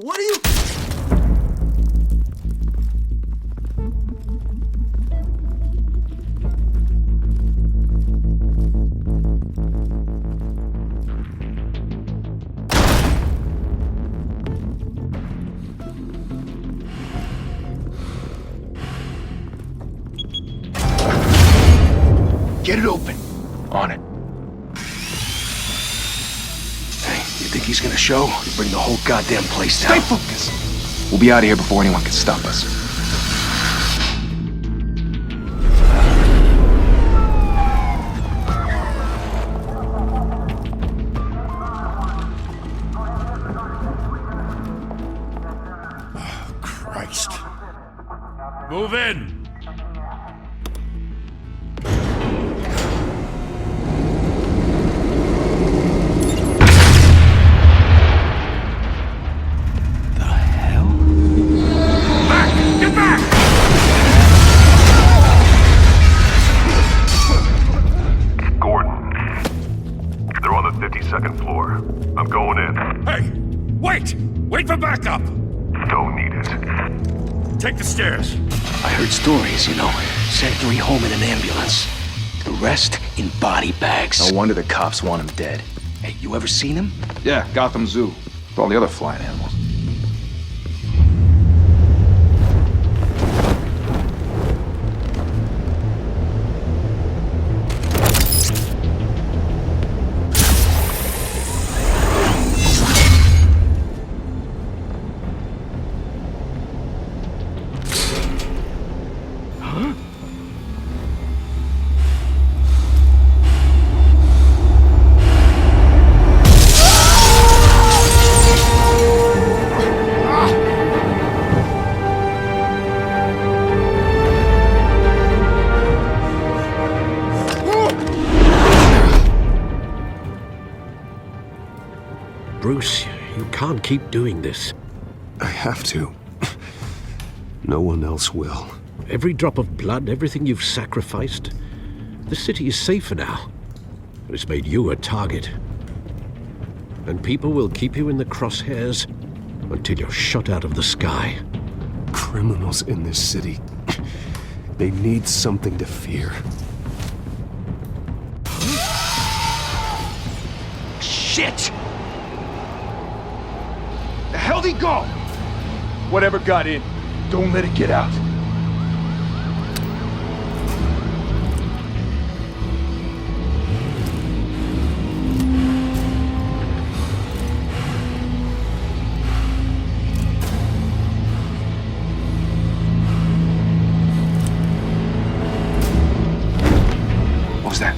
What are you... Get it open. On it. Hey, you think he's gonna show? You bring the whole goddamn place down. Stay focused! We'll be out of here before anyone can stop us. Oh, Christ. Move in! Second floor. I'm going in. Hey! Wait! Wait for backup! Don't need it. Take the stairs. I heard stories, you know. Sent 3 home in an ambulance. The rest in body bags. No wonder the cops want him dead. Hey, you ever seen him? Yeah, Gotham Zoo. With all the other flying animals. Bruce, you can't keep doing this. I have to. No one else will. Every drop of blood, everything you've sacrificed. The city is safer now. It's made you a target. And people will keep you in the crosshairs until you're shot out of the sky. Criminals in this city. They need something to fear. Shit! The hell'd he go? Whatever got in, don't let it get out. What was that?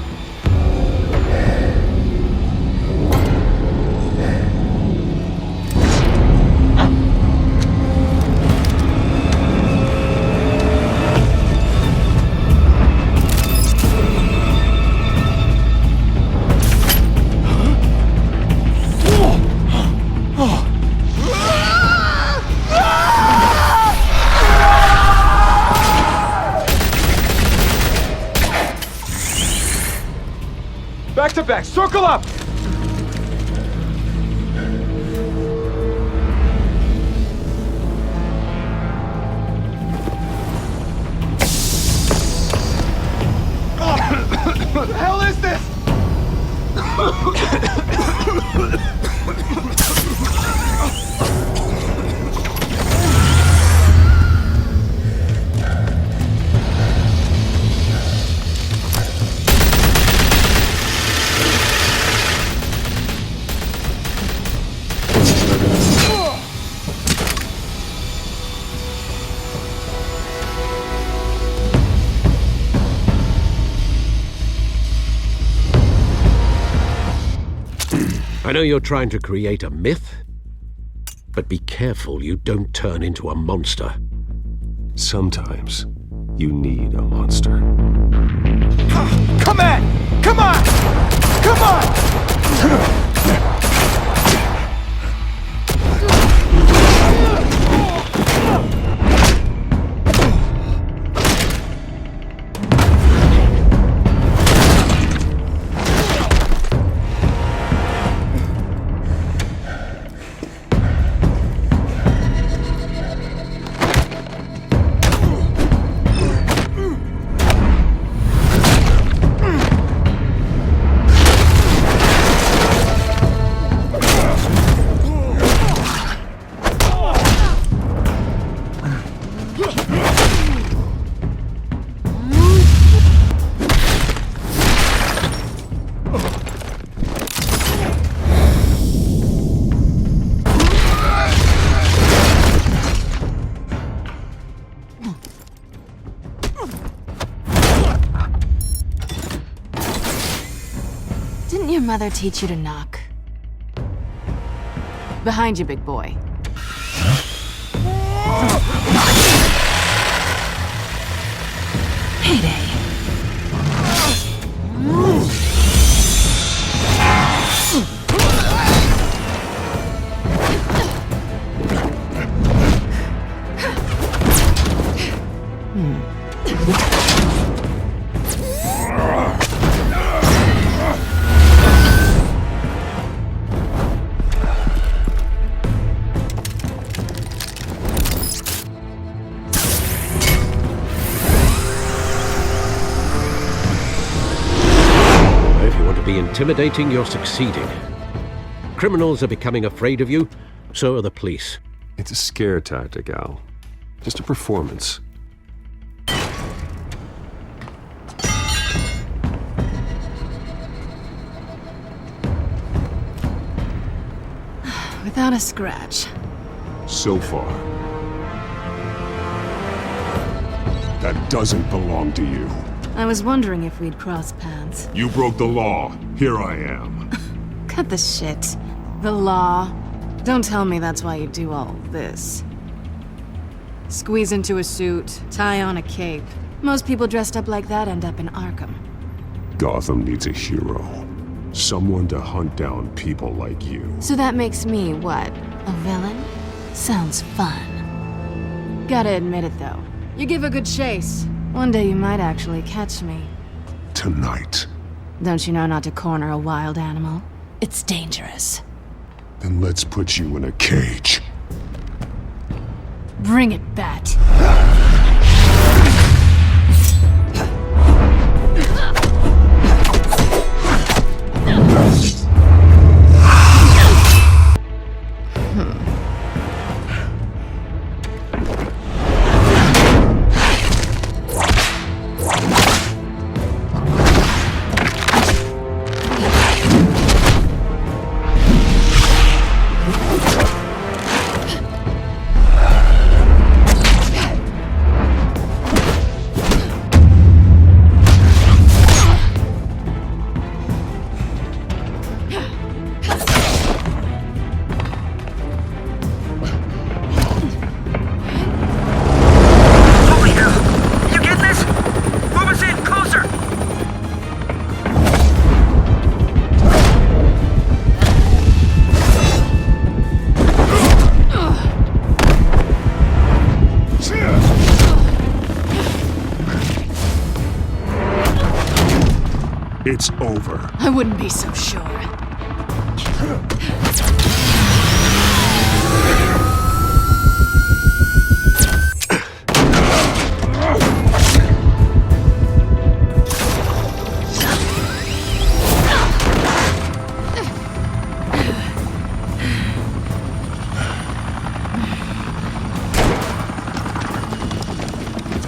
Back to back, circle up! What the hell is this? I know you're trying to create a myth, but be careful you don't turn into a monster. Sometimes you need a monster. Come on! Come on! Come on! Didn't your mother teach you to knock? Behind you, big boy. Heyday. Intimidating, you're succeeding. Criminals are becoming afraid of you, so are the police. It's a scare tactic, Al. Just a performance. Without a scratch. So far. That doesn't belong to you. I was wondering if we'd cross paths. You broke the law. Here I am. Cut the shit. The law. Don't tell me that's why you do all this. Squeeze into a suit, tie on a cape. Most people dressed up like that end up in Arkham. Gotham needs a hero. Someone to hunt down people like you. So that makes me, what, a villain? Sounds fun. Gotta admit it, though. You give a good chase. One day you might actually catch me. Tonight. Don't you know not to corner a wild animal? It's dangerous. Then let's put you in a cage. Bring it, Bat. It's over. I wouldn't be so sure.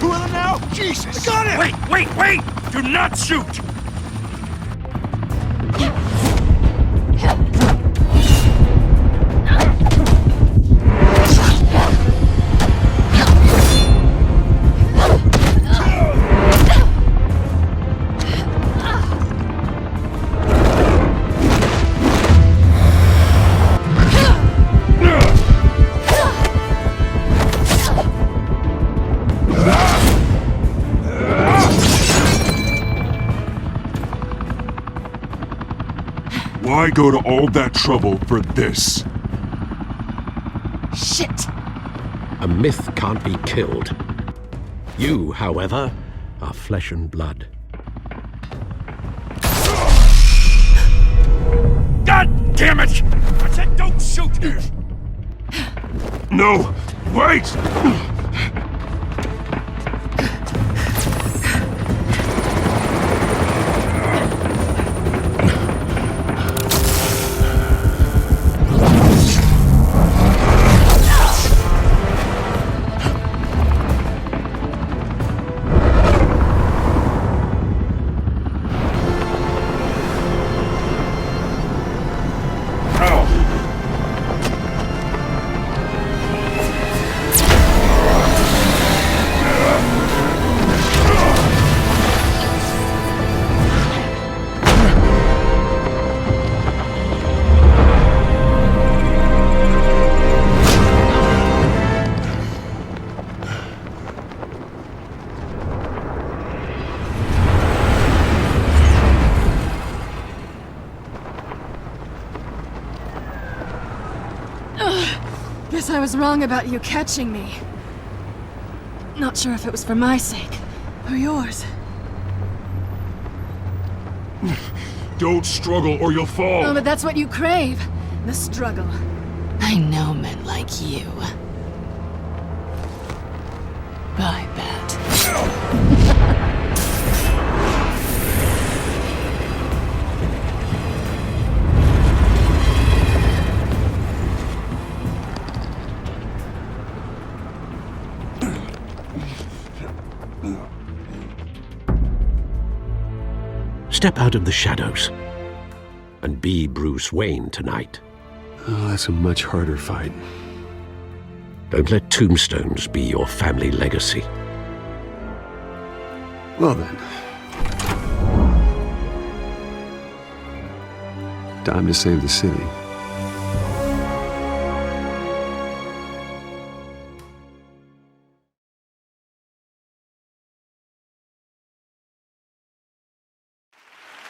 Two of them now? Jesus! I got it! Wait! Do not shoot! Why go to all that trouble for this? Shit! A myth can't be killed. You, however, are flesh and blood. God damn it! I said don't shoot! No! Wait! guess I was wrong about you catching me. Not sure if it was for my sake, or yours. Don't struggle or you'll fall. Oh, but that's what you crave. The struggle. I know men like you. I bet. Step out of the shadows and be Bruce Wayne tonight. Oh, that's a much harder fight. Don't let tombstones be your family legacy. Well then. Time to save the city.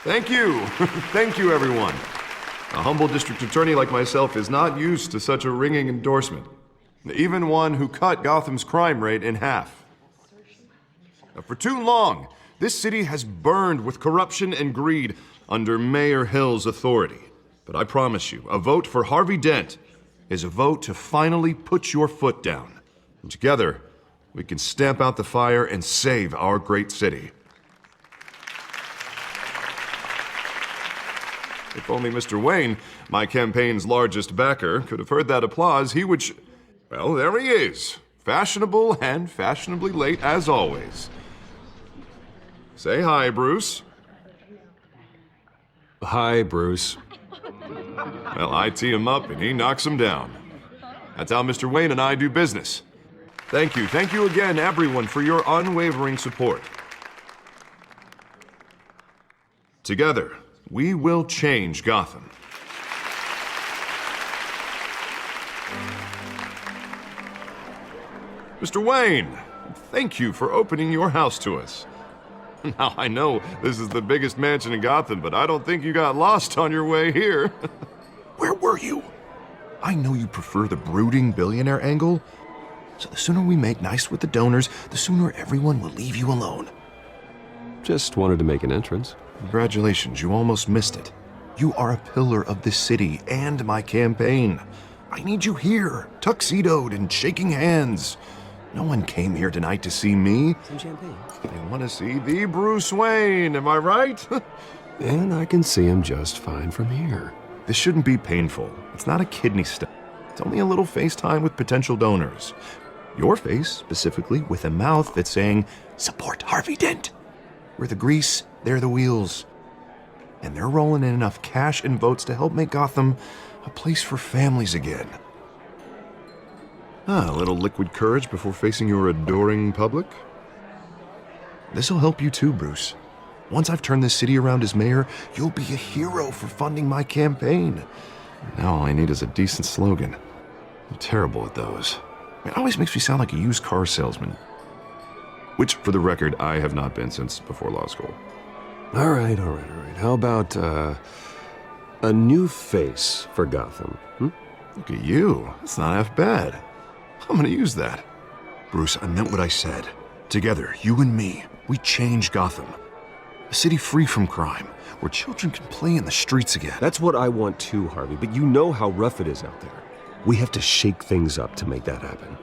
Thank you. Thank you, everyone. A humble district attorney like myself is not used to such a ringing endorsement. Even one who cut Gotham's crime rate in half. For too long, this city has burned with corruption and greed under Mayor Hill's authority. But I promise you, a vote for Harvey Dent is a vote to finally put your foot down. And together, we can stamp out the fire and save our great city. If only Mr. Wayne, my campaign's largest backer, could have heard that applause, he would well, there he is. Fashionable and fashionably late as always. Say hi, Bruce. Hi, Bruce. Well, I tee him up and he knocks him down. That's how Mr. Wayne and I do business. Thank you again, everyone, for your unwavering support. Together, we will change Gotham. Mr. Wayne, thank you for opening your house to us. Now, I know this is the biggest mansion in Gotham, but I don't think you got lost on your way here. Where were you? I know you prefer the brooding billionaire angle, so the sooner we make nice with the donors, the sooner everyone will leave you alone. Just wanted to make an entrance. Congratulations, you almost missed it. You are a pillar of this city and my campaign. I need you here, tuxedoed and shaking hands. No one came here tonight to see me. Some champagne. They want to see the Bruce Wayne, am I right? And I can see him just fine from here. This shouldn't be painful. It's not a kidney stone. It's only a little FaceTime with potential donors. Your face, specifically, with a mouth that's saying, support Harvey Dent. We're the grease, they're the wheels. And they're rolling in enough cash and votes to help make Gotham a place for families again. A little liquid courage before facing your adoring public. This'll help you too, Bruce. Once I've turned this city around as mayor, you'll be a hero for funding my campaign. Now all I need is a decent slogan. I'm terrible at those. It always makes me sound like a used car salesman. Which, for the record, I have not been since before law school. All right. How about, a new face for Gotham, Look at you. That's not half bad. I'm gonna use that. Bruce, I meant what I said. Together, you and me, we change Gotham. A city free from crime, where children can play in the streets again. That's what I want too, Harvey, but you know how rough it is out there. We have to shake things up to make that happen.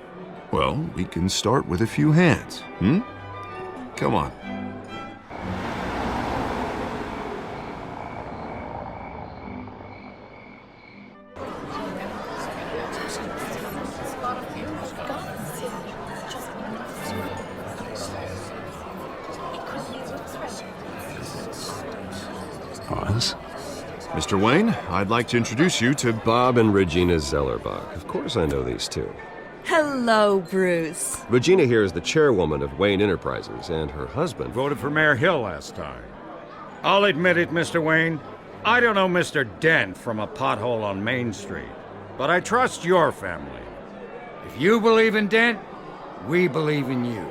Well, we can start with a few hands, Come on. Pause. Mr. Wayne, I'd like to introduce you to Bob and Regina Zellerbach. Of course I know these two. Hello, Bruce. Regina here is the chairwoman of Wayne Enterprises, and her husband Voted for Mayor Hill last time. I'll admit it, Mr. Wayne. I don't know Mr. Dent from a pothole on Main Street, but I trust your family. If you believe in Dent, we believe in you.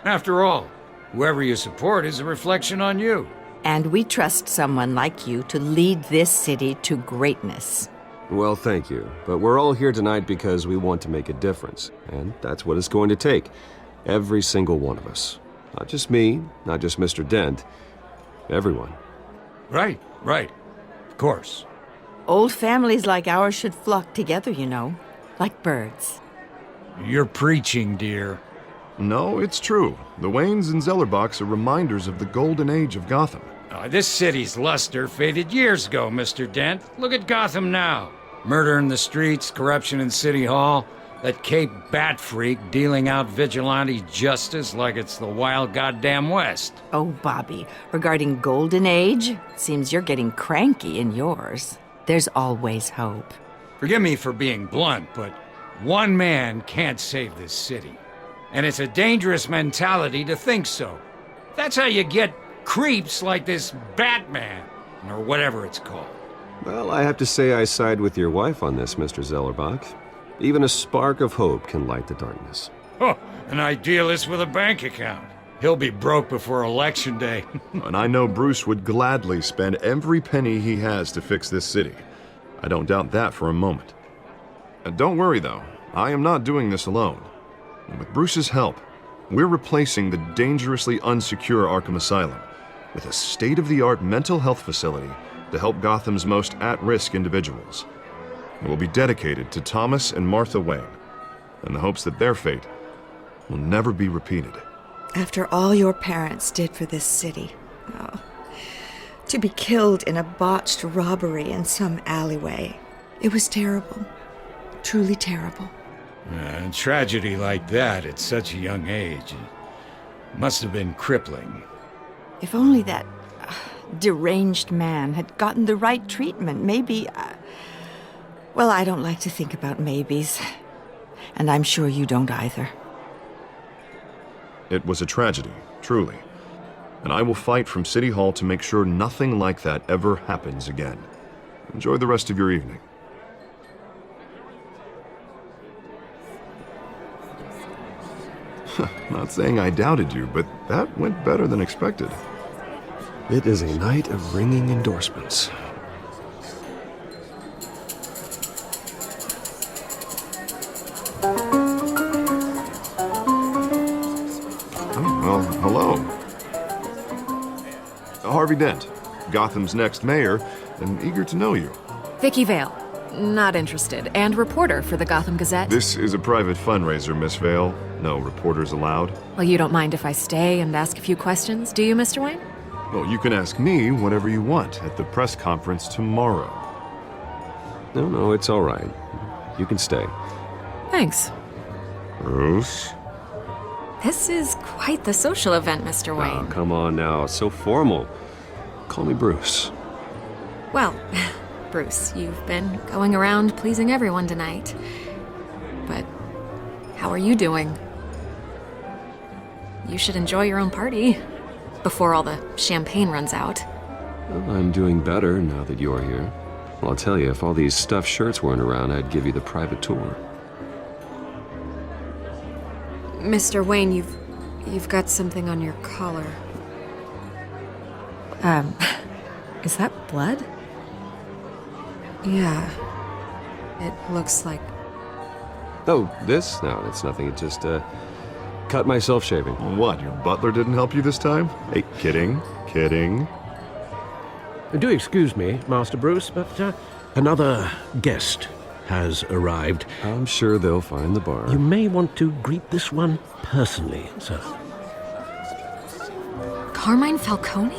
After all, whoever you support is a reflection on you. And we trust someone like you to lead this city to greatness. Well, thank you. But we're all here tonight because we want to make a difference. And that's what it's going to take. Every single one of us. Not just me, not just Mr. Dent. Everyone. Right. Of course. Old families like ours should flock together, you know. Like birds. You're preaching, dear. No, it's true. The Waynes and Zellerbachs are reminders of the golden age of Gotham. This city's luster faded years ago, Mr. Dent. Look at Gotham now. Murder in the streets, corruption in City Hall, that Cape Bat freak dealing out vigilante justice like it's the wild goddamn West. Oh, Bobby, regarding Golden Age, seems you're getting cranky in yours. There's always hope. Forgive me for being blunt, but one man can't save this city. And it's a dangerous mentality to think so. That's how you get creeps like this Batman, or whatever it's called. Well, I have to say I side with your wife on this, Mr. Zellerbach. Even a spark of hope can light the darkness. Oh, an idealist with a bank account. He'll be broke before Election Day. And I know Bruce would gladly spend every penny he has to fix this city. I don't doubt that for a moment. Don't worry, though. I am not doing this alone. And with Bruce's help, we're replacing the dangerously unsecure Arkham Asylum with a state-of-the-art mental health facility to help Gotham's most at-risk individuals. It will be dedicated to Thomas and Martha Wayne, in the hopes that their fate will never be repeated. After all your parents did for this city, to be killed in a botched robbery in some alleyway, it was terrible. Truly terrible. A tragedy like that at such a young age must have been crippling. If only that deranged man had gotten the right treatment, maybe... Well, I don't like to think about maybes. And I'm sure you don't either. It was a tragedy, truly. And I will fight from City Hall to make sure nothing like that ever happens again. Enjoy the rest of your evening. Not saying I doubted you, but that went better than expected. It is a night of ringing endorsements. Well, hello. Harvey Dent, Gotham's next mayor, and eager to know you. Vicky Vale. Not interested. And reporter for the Gotham Gazette. This is a private fundraiser, Miss Vale. No reporters allowed. Well, you don't mind if I stay and ask a few questions, do you, Mr. Wayne? Well, you can ask me whatever you want at the press conference tomorrow. No, it's all right. You can stay. Thanks. Bruce? This is quite the social event, Mr. Wayne. Oh, come on now. It's so formal. Call me Bruce. Well, Bruce, you've been going around pleasing everyone tonight. But how are you doing? You should enjoy your own party before all the champagne runs out. Well, I'm doing better now that you're here. Well, I'll tell you, if all these stuffed shirts weren't around, I'd give you the private tour. Mr. Wayne, you've got something on your collar. Is that blood? Yeah. It looks like... Oh, this? No, it's nothing. It just, cut myself shaving. What, your butler didn't help you this time? Hey, kidding. Do excuse me, Master Bruce, but another guest has arrived. I'm sure they'll find the bar. You may want to greet this one personally, sir. Carmine Falcone?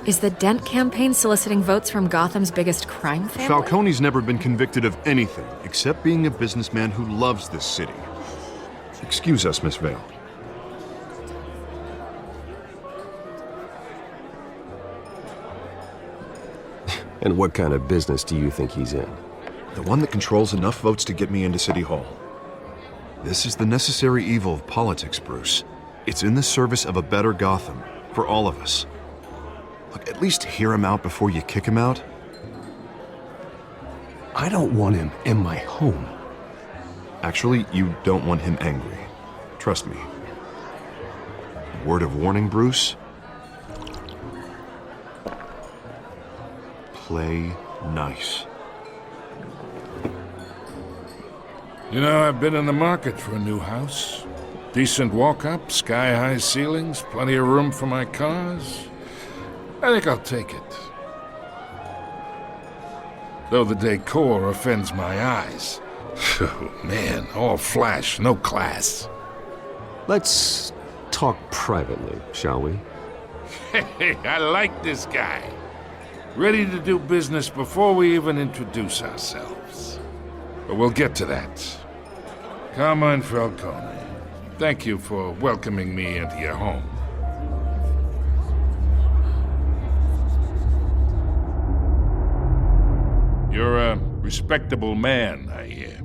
Is the Dent campaign soliciting votes from Gotham's biggest crime family? Falcone's never been convicted of anything except being a businessman who loves this city. Excuse us, Miss Vale. And what kind of business do you think he's in? The one that controls enough votes to get me into City Hall. This is the necessary evil of politics, Bruce. It's in the service of a better Gotham, for all of us. Look, at least hear him out before you kick him out. I don't want him in my home. Actually, you don't want him angry. Trust me. Word of warning, Bruce. Play nice. You know, I've been in the market for a new house. Decent walk-up, sky-high ceilings, plenty of room for my cars. I think I'll take it. Though the decor offends my eyes. Oh, man, all flash, no class. Let's talk privately, shall we? Hey, I like this guy. Ready to do business before we even introduce ourselves. But we'll get to that. Carmine Falcone, thank you for welcoming me into your home. You're a respectable man, I hear.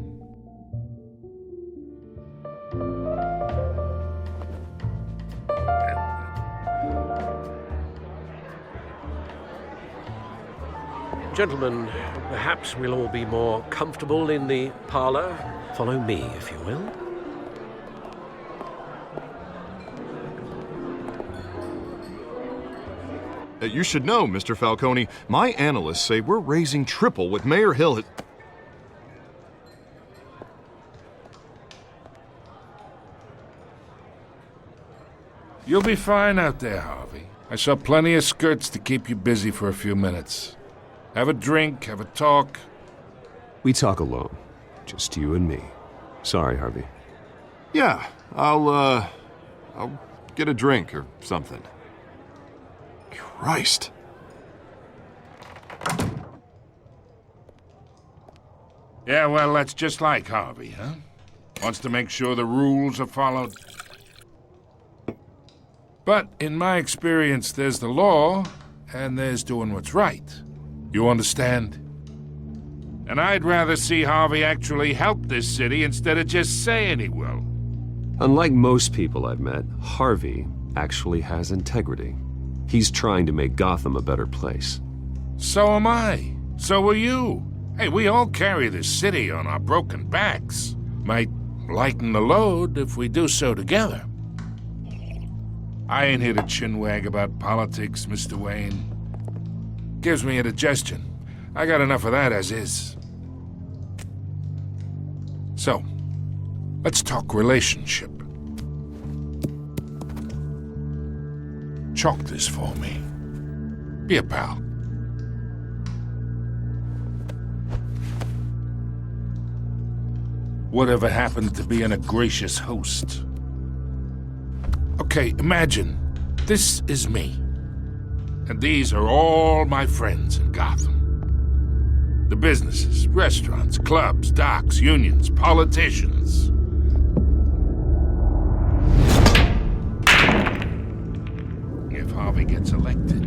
Gentlemen, perhaps we'll all be more comfortable in the parlor. Follow me, if you will. You should know, Mr. Falcone, my analysts say we're raising triple what Mayor Hill has... You'll be fine out there, Harvey. I saw plenty of skirts to keep you busy for a few minutes. Have a drink, have a talk. We talk alone. Just you and me. Sorry, Harvey. Yeah, I'll get a drink or something. Christ. Yeah, well, that's just like Harvey, huh? Wants to make sure the rules are followed. But in my experience, there's the law, and there's doing what's right. You understand? And I'd rather see Harvey actually help this city instead of just saying he will. Unlike most people I've met, Harvey actually has integrity. He's trying to make Gotham a better place. So am I. So are you. Hey, we all carry this city on our broken backs. Might lighten the load if we do so together. I ain't here to chinwag about politics, Mr. Wayne. Gives me indigestion. I got enough of that as is. So, let's talk relationship. Chalk this for me. Be a pal. Whatever happened to being a gracious host? Okay, imagine this is me. And these are all my friends in Gotham. The businesses, restaurants, clubs, docks, unions, politicians. If Harvey gets elected.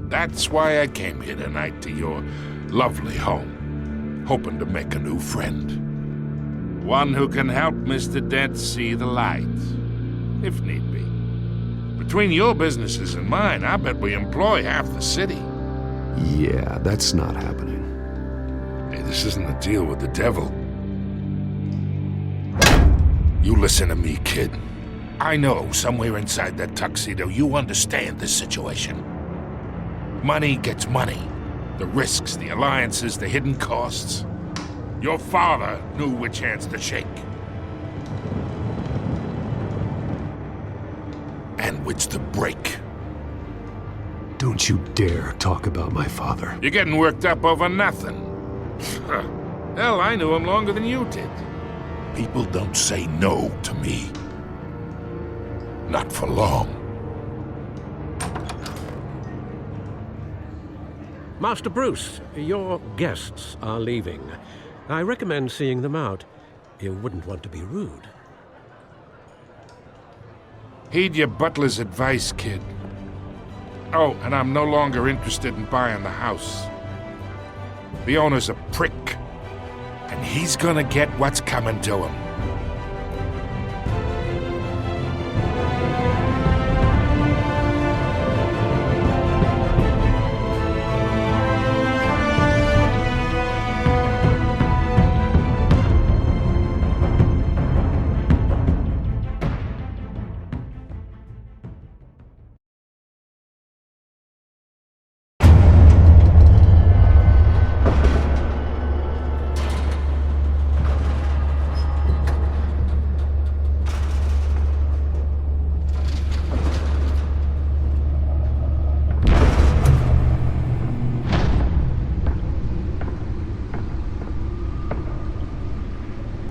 That's why I came here tonight to your lovely home, hoping to make a new friend. One who can help Mr. Dent see the light, if need be. Between your businesses and mine, I bet we employ half the city. Yeah, that's not happening. Hey, this isn't a deal with the devil. You listen to me, kid. I know somewhere inside that tuxedo you understand this situation. Money gets money. The risks, the alliances, the hidden costs. Your father knew which hands to shake. And which to break. Don't you dare talk about my father. You're getting worked up over nothing. Hell, I knew him longer than you did. People don't say no to me. Not for long. Master Bruce, your guests are leaving. I recommend seeing them out. You wouldn't want to be rude. Heed your butler's advice, kid. Oh, and I'm no longer interested in buying the house. The owner's a prick, and he's gonna get what's coming to him.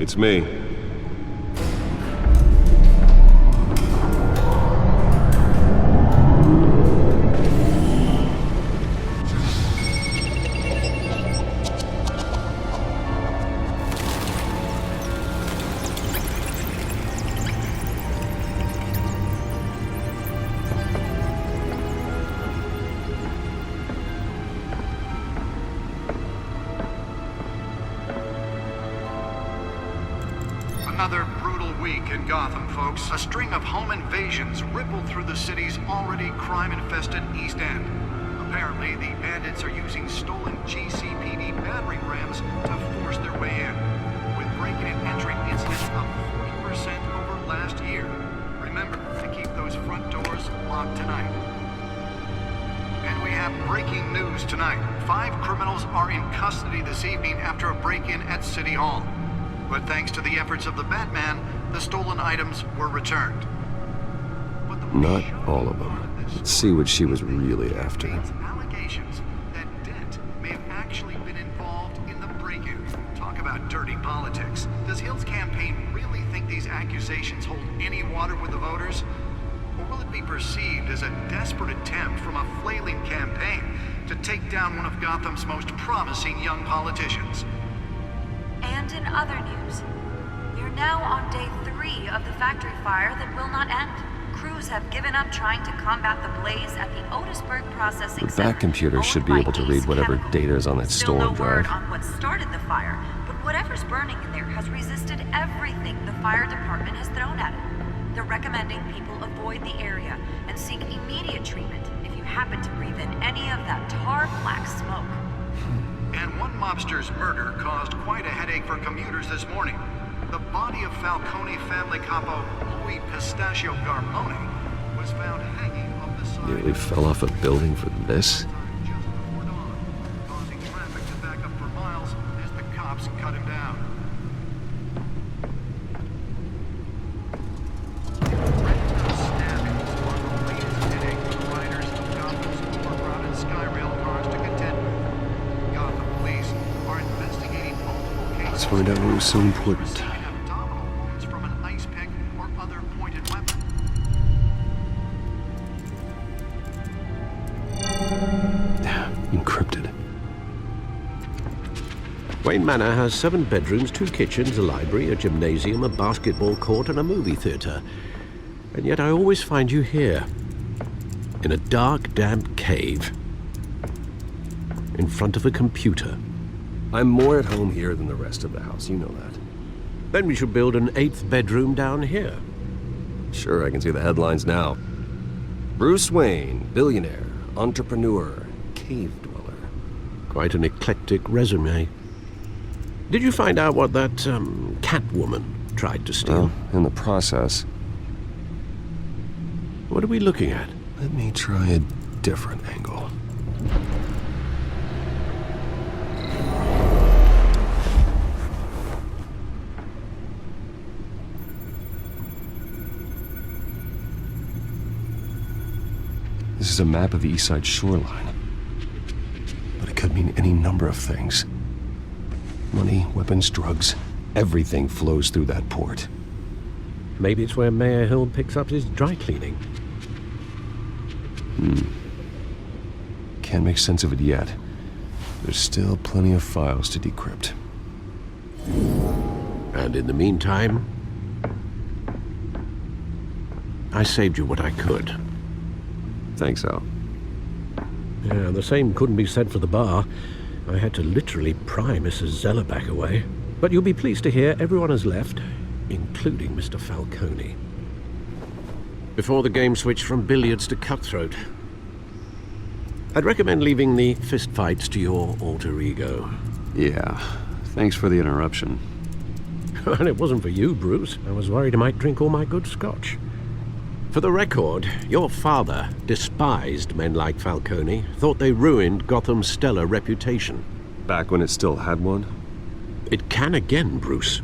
It's me. Another brutal week in Gotham, folks. A string of home invasions rippled through the city's already crime-infested East End. Apparently, the bandits are using stolen GCPD battering rams to force their way in, with break-in and entry incidents up 40% over last year. Remember to keep those front doors locked tonight. And we have breaking news tonight. 5 criminals are in custody this evening after a break-in at City Hall. But thanks to the efforts of the Batman, the stolen items were returned. Not all of them. Let's see what she was really after. Allegations that Dent may have actually been involved in the break-in. Talk about dirty politics. Does Hill's campaign really think these accusations hold any water with the voters? Or will it be perceived as a desperate attempt from a flailing campaign to take down one of Gotham's most promising young politicians? And in other news, we're now on day 3 of the factory fire that will not end. Crews have given up trying to combat the blaze at the Otisburg processing center. That computer should be able to read whatever data is on that Still storm no word drive. on what started the fire, but whatever's burning in there has resisted everything the fire department has thrown at it. They're recommending people avoid the area and seek immediate treatment if you happen to breathe in any of that tar black smoke. And one mobster's murder caused quite a headache for commuters this morning. The body of Falcone family capo Louis Pistachio Garmone was found hanging on the side. Nearly fell off a building for this? Causing traffic to back up for miles as the cops cut him down. Stabbings among the latest headache for riders of Gotham's overcrowded Skyrail cars to contend with. Gotham police are investigating multiple cases. Let's find out what was so important. From an ice pick or other pointed weapon. Encrypted. Wayne Manor has 7 bedrooms, 2 kitchens, a library, a gymnasium, a basketball court, and a movie theater. And yet I always find you here, in a dark, damp cave, in front of a computer. I'm more at home here than the rest of the house, you know that. Then we should build an 8th bedroom down here. Sure, I can see the headlines now. Bruce Wayne, billionaire, entrepreneur, cave dweller. Quite an eclectic resume. Did you find out what that, Catwoman tried to steal? Well, in the process. What are we looking at? Let me try a different angle. This is a map of the East Side shoreline. But it could mean any number of things. Money, weapons, drugs, everything flows through that port. Maybe it's where Mayor Hill picks up his dry cleaning. Can't make sense of it yet. There's still plenty of files to decrypt. And in the meantime, I saved you what I could. Thanks, Al. Yeah, the same couldn't be said for the bar. I had to literally pry Mrs. Zellerback away. But you'll be pleased to hear everyone has left, including Mr. Falcone. Before the game switched from billiards to cutthroat. I'd recommend leaving the fistfights to your alter ego. Yeah, thanks for the interruption. And it wasn't for you, Bruce. I was worried I might drink all my good scotch. For the record, your father despised men like Falcone, thought they ruined Gotham's stellar reputation. Back when it still had one? It can again, Bruce.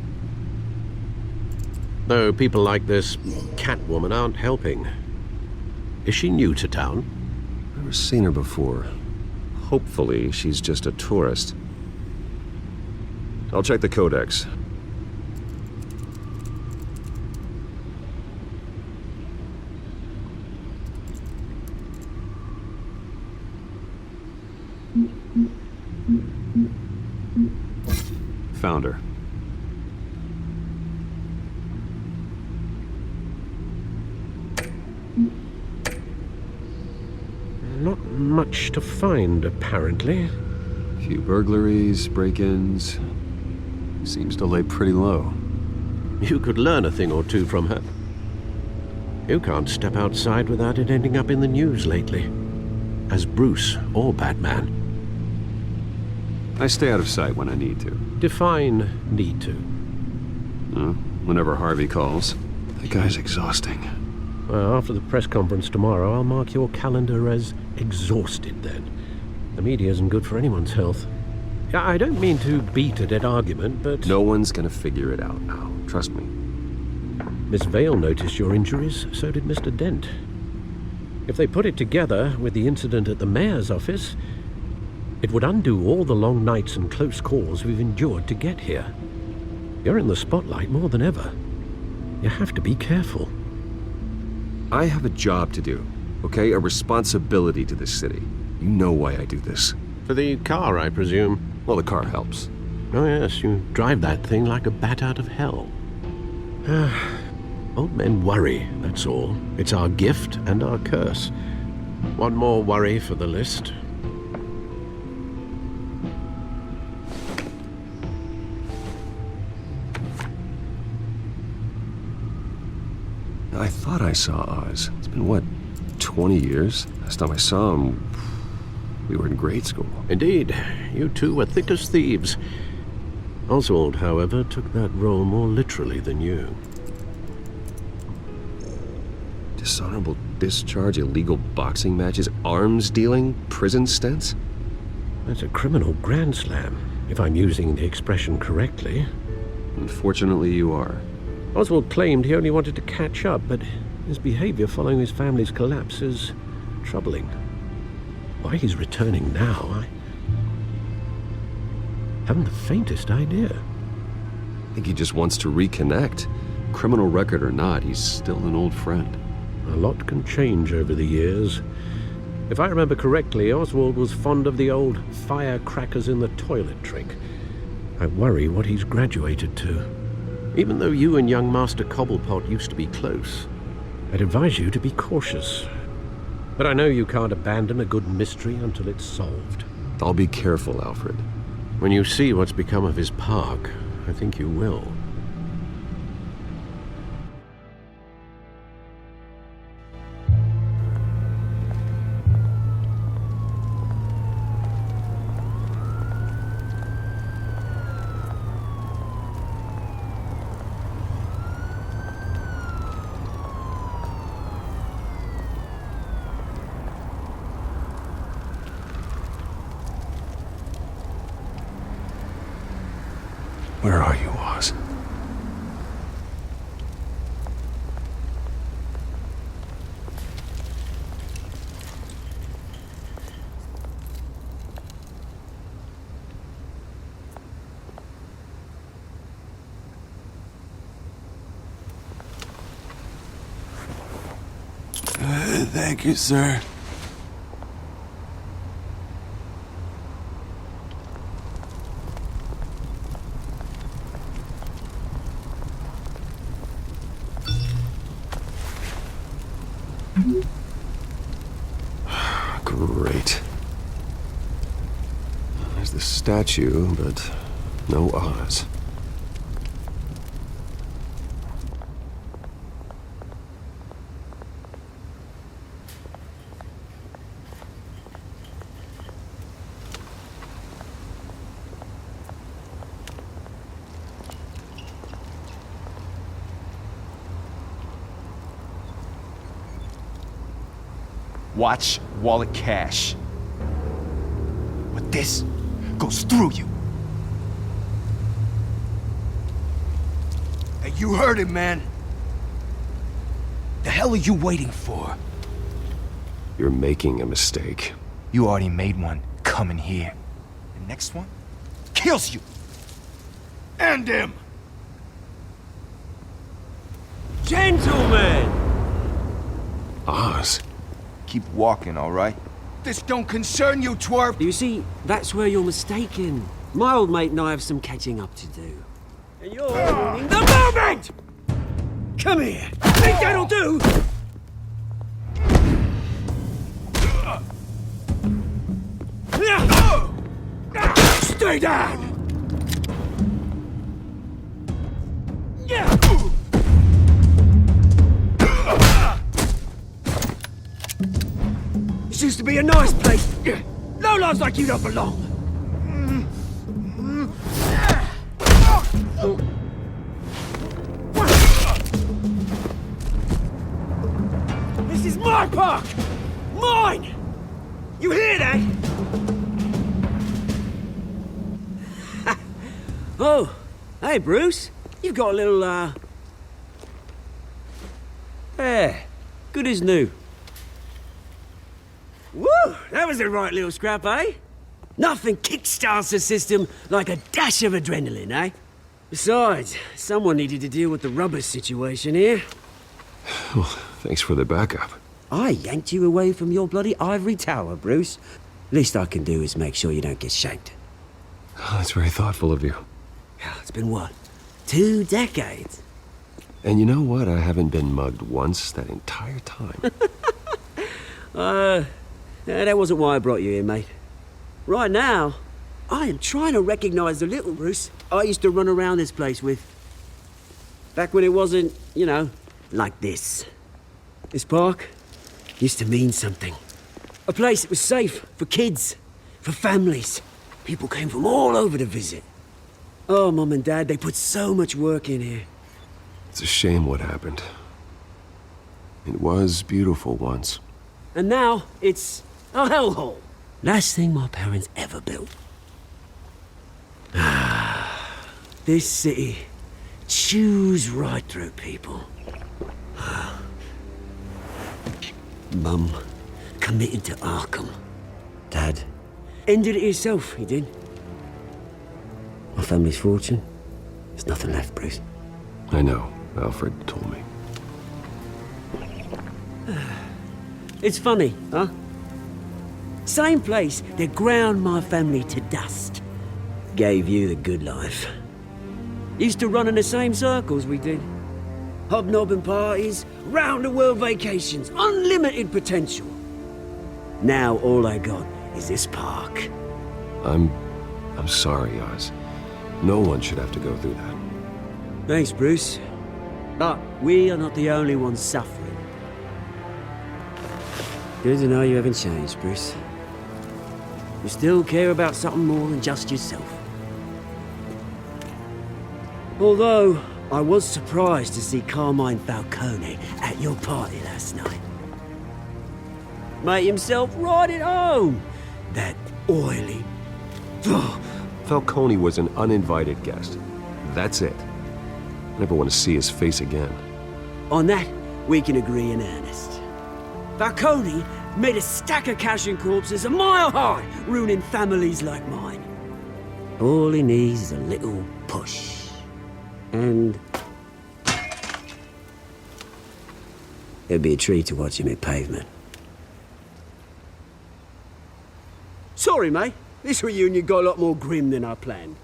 Though people like this Catwoman aren't helping. Is she new to town? Never seen her before. Hopefully, she's just a tourist. I'll check the codex. Found her. Not much to find, apparently. Few burglaries, break-ins. Seems to lay pretty low. You could learn a thing or two from her. You can't step outside without it ending up in the news lately. As Bruce or Batman. I stay out of sight when I need to. Define need to. Whenever Harvey calls. That guy's exhausting. Well, after the press conference tomorrow, I'll mark your calendar as exhausted then. The media isn't good for anyone's health. I don't mean to beat a dead argument, but... No one's gonna figure it out now. Trust me. Miss Vale noticed your injuries, so did Mr. Dent. If they put it together with the incident at the mayor's office, it would undo all the long nights and close calls we've endured to get here. You're in the spotlight more than ever. You have to be careful. I have a job to do, okay? A responsibility to this city. You know why I do this. For the car, I presume? Well, the car helps. Oh yes, you drive that thing like a bat out of hell. Old men worry, that's all. It's our gift and our curse. One more worry for the list. I thought I saw Oz. It's been, what, 20 years? Last time I saw him, we were in grade school. Indeed. You two were thick as thieves. Oswald, however, took that role more literally than you. Dishonorable discharge, illegal boxing matches, arms dealing, prison stints? That's a criminal grand slam, if I'm using the expression correctly. Unfortunately, you are. Oswald claimed he only wanted to catch up, but his behavior following his family's collapse is troubling. Why he's returning now, I haven't the faintest idea. I think he just wants to reconnect. Criminal record or not, he's still an old friend. A lot can change over the years. If I remember correctly, Oswald was fond of the old firecrackers in the toilet trick. I worry what he's graduated to. Even though you and young Master Cobblepot used to be close, I'd advise you to be cautious. But I know you can't abandon a good mystery until it's solved. I'll be careful, Alfred. When you see what's become of his park, I think you will. Where are you, Oz? Thank you, sir. Great. There's the statue, but no Oz. Watch wallet cash. But this goes through you. Hey, you heard it, man. The hell are you waiting for? You're making a mistake. You already made one coming here. The next one kills you. And him. Gentlemen! Oz. Keep walking, all right? This don't concern you, twerp! You see, that's where you're mistaken. My old mate and I have some catching up to do. And you're ruining the moment! Come here! Think that'll do? Stay down! This used to be a nice place. No lives like you don't belong. This is my park! Mine! You hear that? Oh, hey, Bruce. You've got a little, Yeah, good as new. Woo! That was a right little scrap, eh? Nothing kickstarts the system like a dash of adrenaline, eh? Besides, someone needed to deal with the rubber situation here. Well, thanks for the backup. I yanked you away from your bloody ivory tower, Bruce. Least I can do is make sure you don't get shanked. Oh, that's very thoughtful of you. It's been what? 2 decades? And you know what? I haven't been mugged once that entire time. That wasn't why I brought you here, mate. Right now, I am trying to recognize the little Bruce I used to run around this place with. Back when it wasn't, you know, like this. This park used to mean something. A place that was safe for kids, for families. People came from all over to visit. Oh, Mum and Dad, they put so much work in here. It's a shame what happened. It was beautiful once. And now, it's a hellhole. Last thing my parents ever built. This city chews right through people. Mum committed to Arkham. Dad ended it himself, he did. My family's fortune, there's nothing left, Bruce. I know. Alfred told me. It's funny, huh? Same place that ground my family to dust. Gave you the good life. Used to run in the same circles we did. Hobnobbing parties, round-the-world vacations, unlimited potential. Now all I got is this park. I'm sorry, Oz. No one should have to go through that. Thanks, Bruce. But we are not the only ones suffering. Good to know you haven't changed, Bruce. You still care about something more than just yourself. Although, I was surprised to see Carmine Falcone at your party last night. Made himself right at home. That oily... Falcone was an uninvited guest. That's it. Never want to see his face again. On that, we can agree in earnest. Falcone made a stack of cash and corpses a mile high, ruining families like mine. All he needs is a little push. And... it'd be a treat to watch him hit pavement. Sorry, mate. This reunion got a lot more grim than I planned.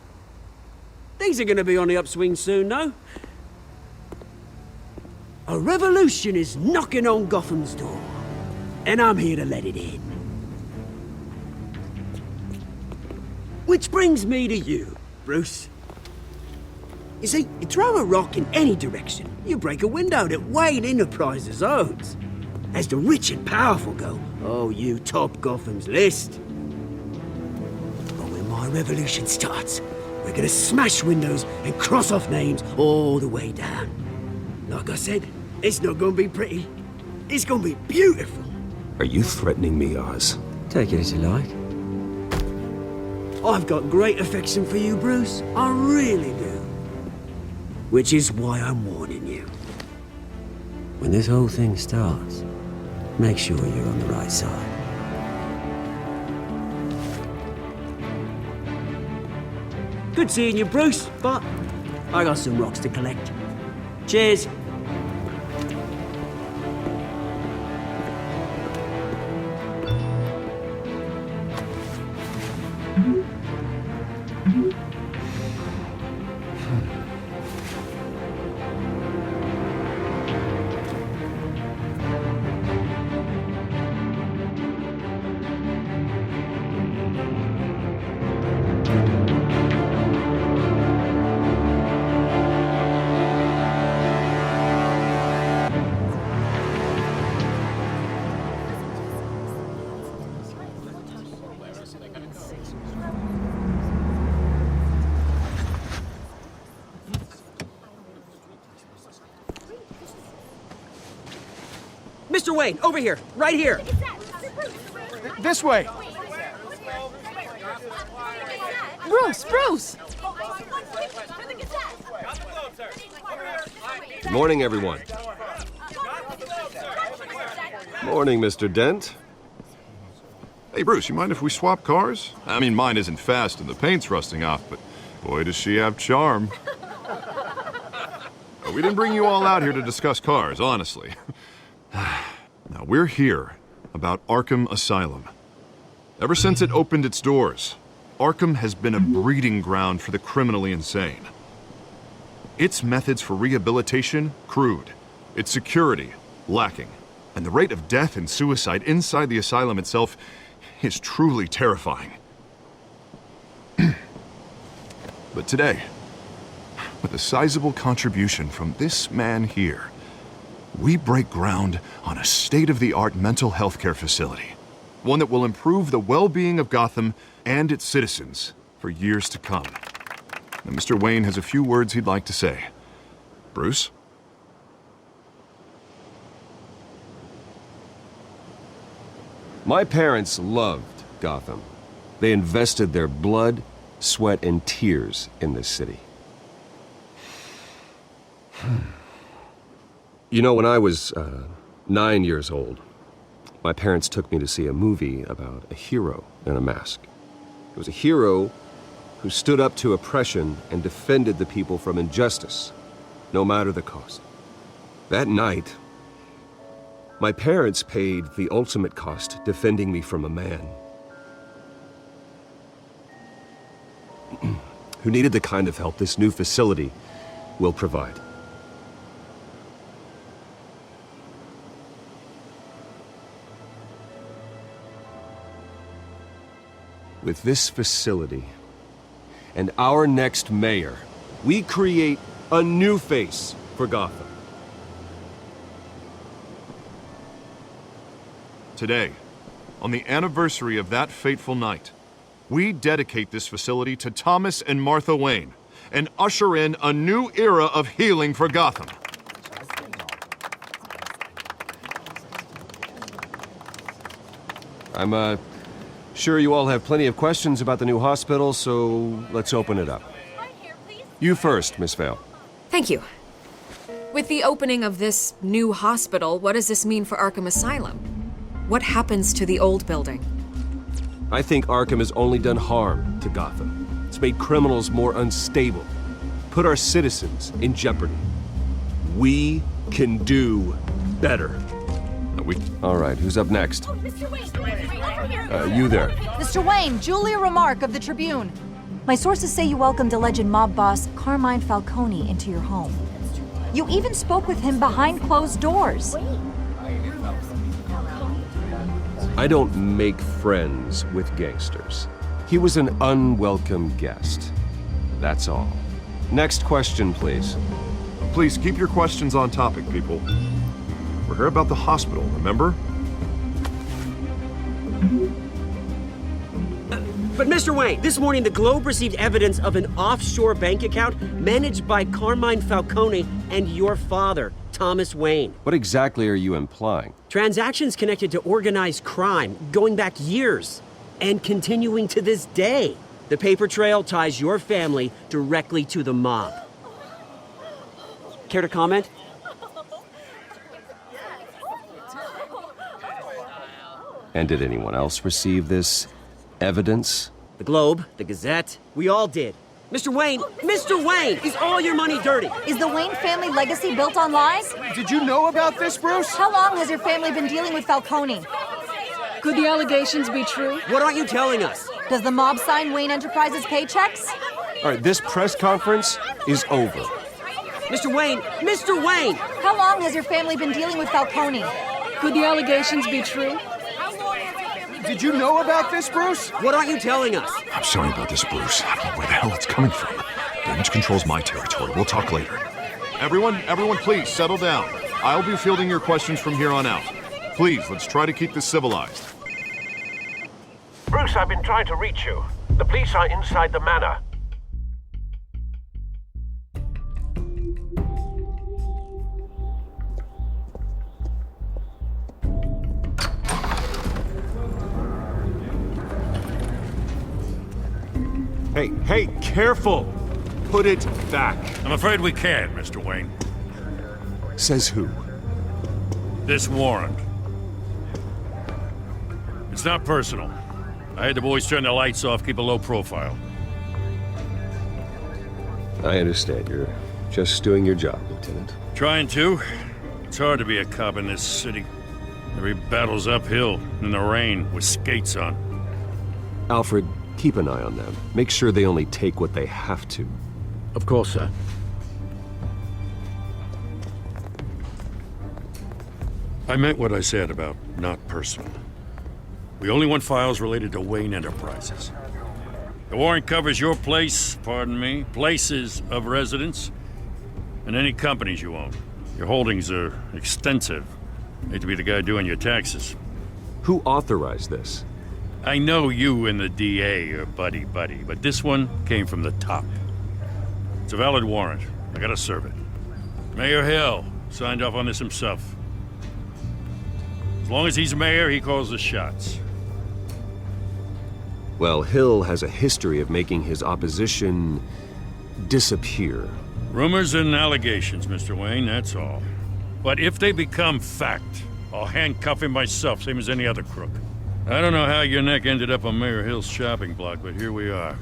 Things are gonna be on the upswing soon, though. A revolution is knocking on Gotham's door. And I'm here to let it in. Which brings me to you, Bruce. You see, you throw a rock in any direction, you break a window that Wayne Enterprises owns. As the rich and powerful go, oh, you top Gotham's list. But when my revolution starts, we're gonna smash windows and cross off names all the way down. Like I said, it's not gonna be pretty. It's gonna be beautiful. Are you threatening me, Oz? Take it as you like. I've got great affection for you, Bruce. I really do. Which is why I'm warning you. When this whole thing starts, make sure you're on the right side. Good seeing you, Bruce, but I got some rocks to collect. Cheers. Mr. Wayne, over here, right here. This way. Bruce! Good morning, everyone. Morning, Mr. Dent. Hey, Bruce, you mind if we swap cars? I mean, mine isn't fast and the paint's rusting off, but boy, does she have charm. We didn't bring you all out here to discuss cars, honestly. Now, we're here about Arkham Asylum. Ever since it opened its doors, Arkham has been a breeding ground for the criminally insane. Its methods for rehabilitation, crude. Its security, lacking. And the rate of death and suicide inside the asylum itself is truly terrifying. But today, with a sizable contribution from this man here, we break ground on a state-of-the-art mental health care facility. One that will improve the well-being of Gotham and its citizens for years to come. Now, Mr. Wayne has a few words he'd like to say. Bruce? My parents loved Gotham. They invested their blood, sweat, and tears in this city. You know, when I was 9 years old, my parents took me to see a movie about a hero in a mask. It was a hero who stood up to oppression and defended the people from injustice, no matter the cost. That night, my parents paid the ultimate cost defending me from a man who needed the kind of help this new facility will provide. With this facility and our next mayor, we create a new face for Gotham. Today, on the anniversary of that fateful night, we dedicate this facility to Thomas and Martha Wayne and usher in a new era of healing for Gotham. I'm sure you all have plenty of questions about the new hospital, so let's open it up. You first, Miss Vale. Thank you. With the opening of this new hospital, what does this mean for Arkham Asylum? What happens to the old building? I think Arkham has only done harm to Gotham. It's made criminals more unstable, put our citizens in jeopardy. We can do better. All right, who's up next? You there. Mr. Wayne, Julia Remark of the Tribune. My sources say you welcomed alleged mob boss Carmine Falcone into your home. You even spoke with him behind closed doors. I don't make friends with gangsters. He was an unwelcome guest. That's all. Next question, please. Please keep your questions on topic, people. We're here about the hospital, remember? But Mr. Wayne, this morning the Globe received evidence of an offshore bank account managed by Carmine Falcone and your father, Thomas Wayne. What exactly are you implying? Transactions connected to organized crime going back years and continuing to this day. The paper trail ties your family directly to the mob. Care to comment? And did anyone else receive this evidence? The Globe, the Gazette, we all did. Mr. Wayne, is all your money dirty? Is the Wayne family legacy built on lies? Did you know about this, Bruce? How long has your family been dealing with Falcone? Could the allegations be true? What aren't you telling us? Does the mob sign Wayne Enterprises paychecks? All right, this press conference is over. Mr. Wayne! How long has your family been dealing with Falcone? Could the allegations be true? Did you know about this, Bruce? What aren't you telling us? I'm sorry about this, Bruce. I don't know where the hell it's coming from. Damage control's my territory. We'll talk later. Everyone, please settle down. I'll be fielding your questions from here on out. Please, let's try to keep this civilized. Bruce, I've been trying to reach you. The police are inside the manor. Hey, careful! Put it back. I'm afraid we can't, Mr. Wayne. Says who? This warrant. It's not personal. I had the boys turn the lights off, keep a low profile. I understand. You're just doing your job, Lieutenant. Trying to. It's hard to be a cop in this city. Every battle's uphill, in the rain, with skates on. Alfred, keep an eye on them. Make sure they only take what they have to. Of course, sir. I meant what I said about not personal. We only want files related to Wayne Enterprises. The warrant covers your place, pardon me, places of residence, and any companies you own. Your holdings are extensive. Hate to be the guy doing your taxes. Who authorized this? I know you and the DA are buddy-buddy, but this one came from the top. It's a valid warrant. I gotta serve it. Mayor Hill signed off on this himself. As long as he's mayor, he calls the shots. Well, Hill has a history of making his opposition disappear. Rumors and allegations, Mr. Wayne, that's all. But if they become fact, I'll handcuff him myself, same as any other crook. I don't know how your neck ended up on Mayor Hill's shopping block, but here we are.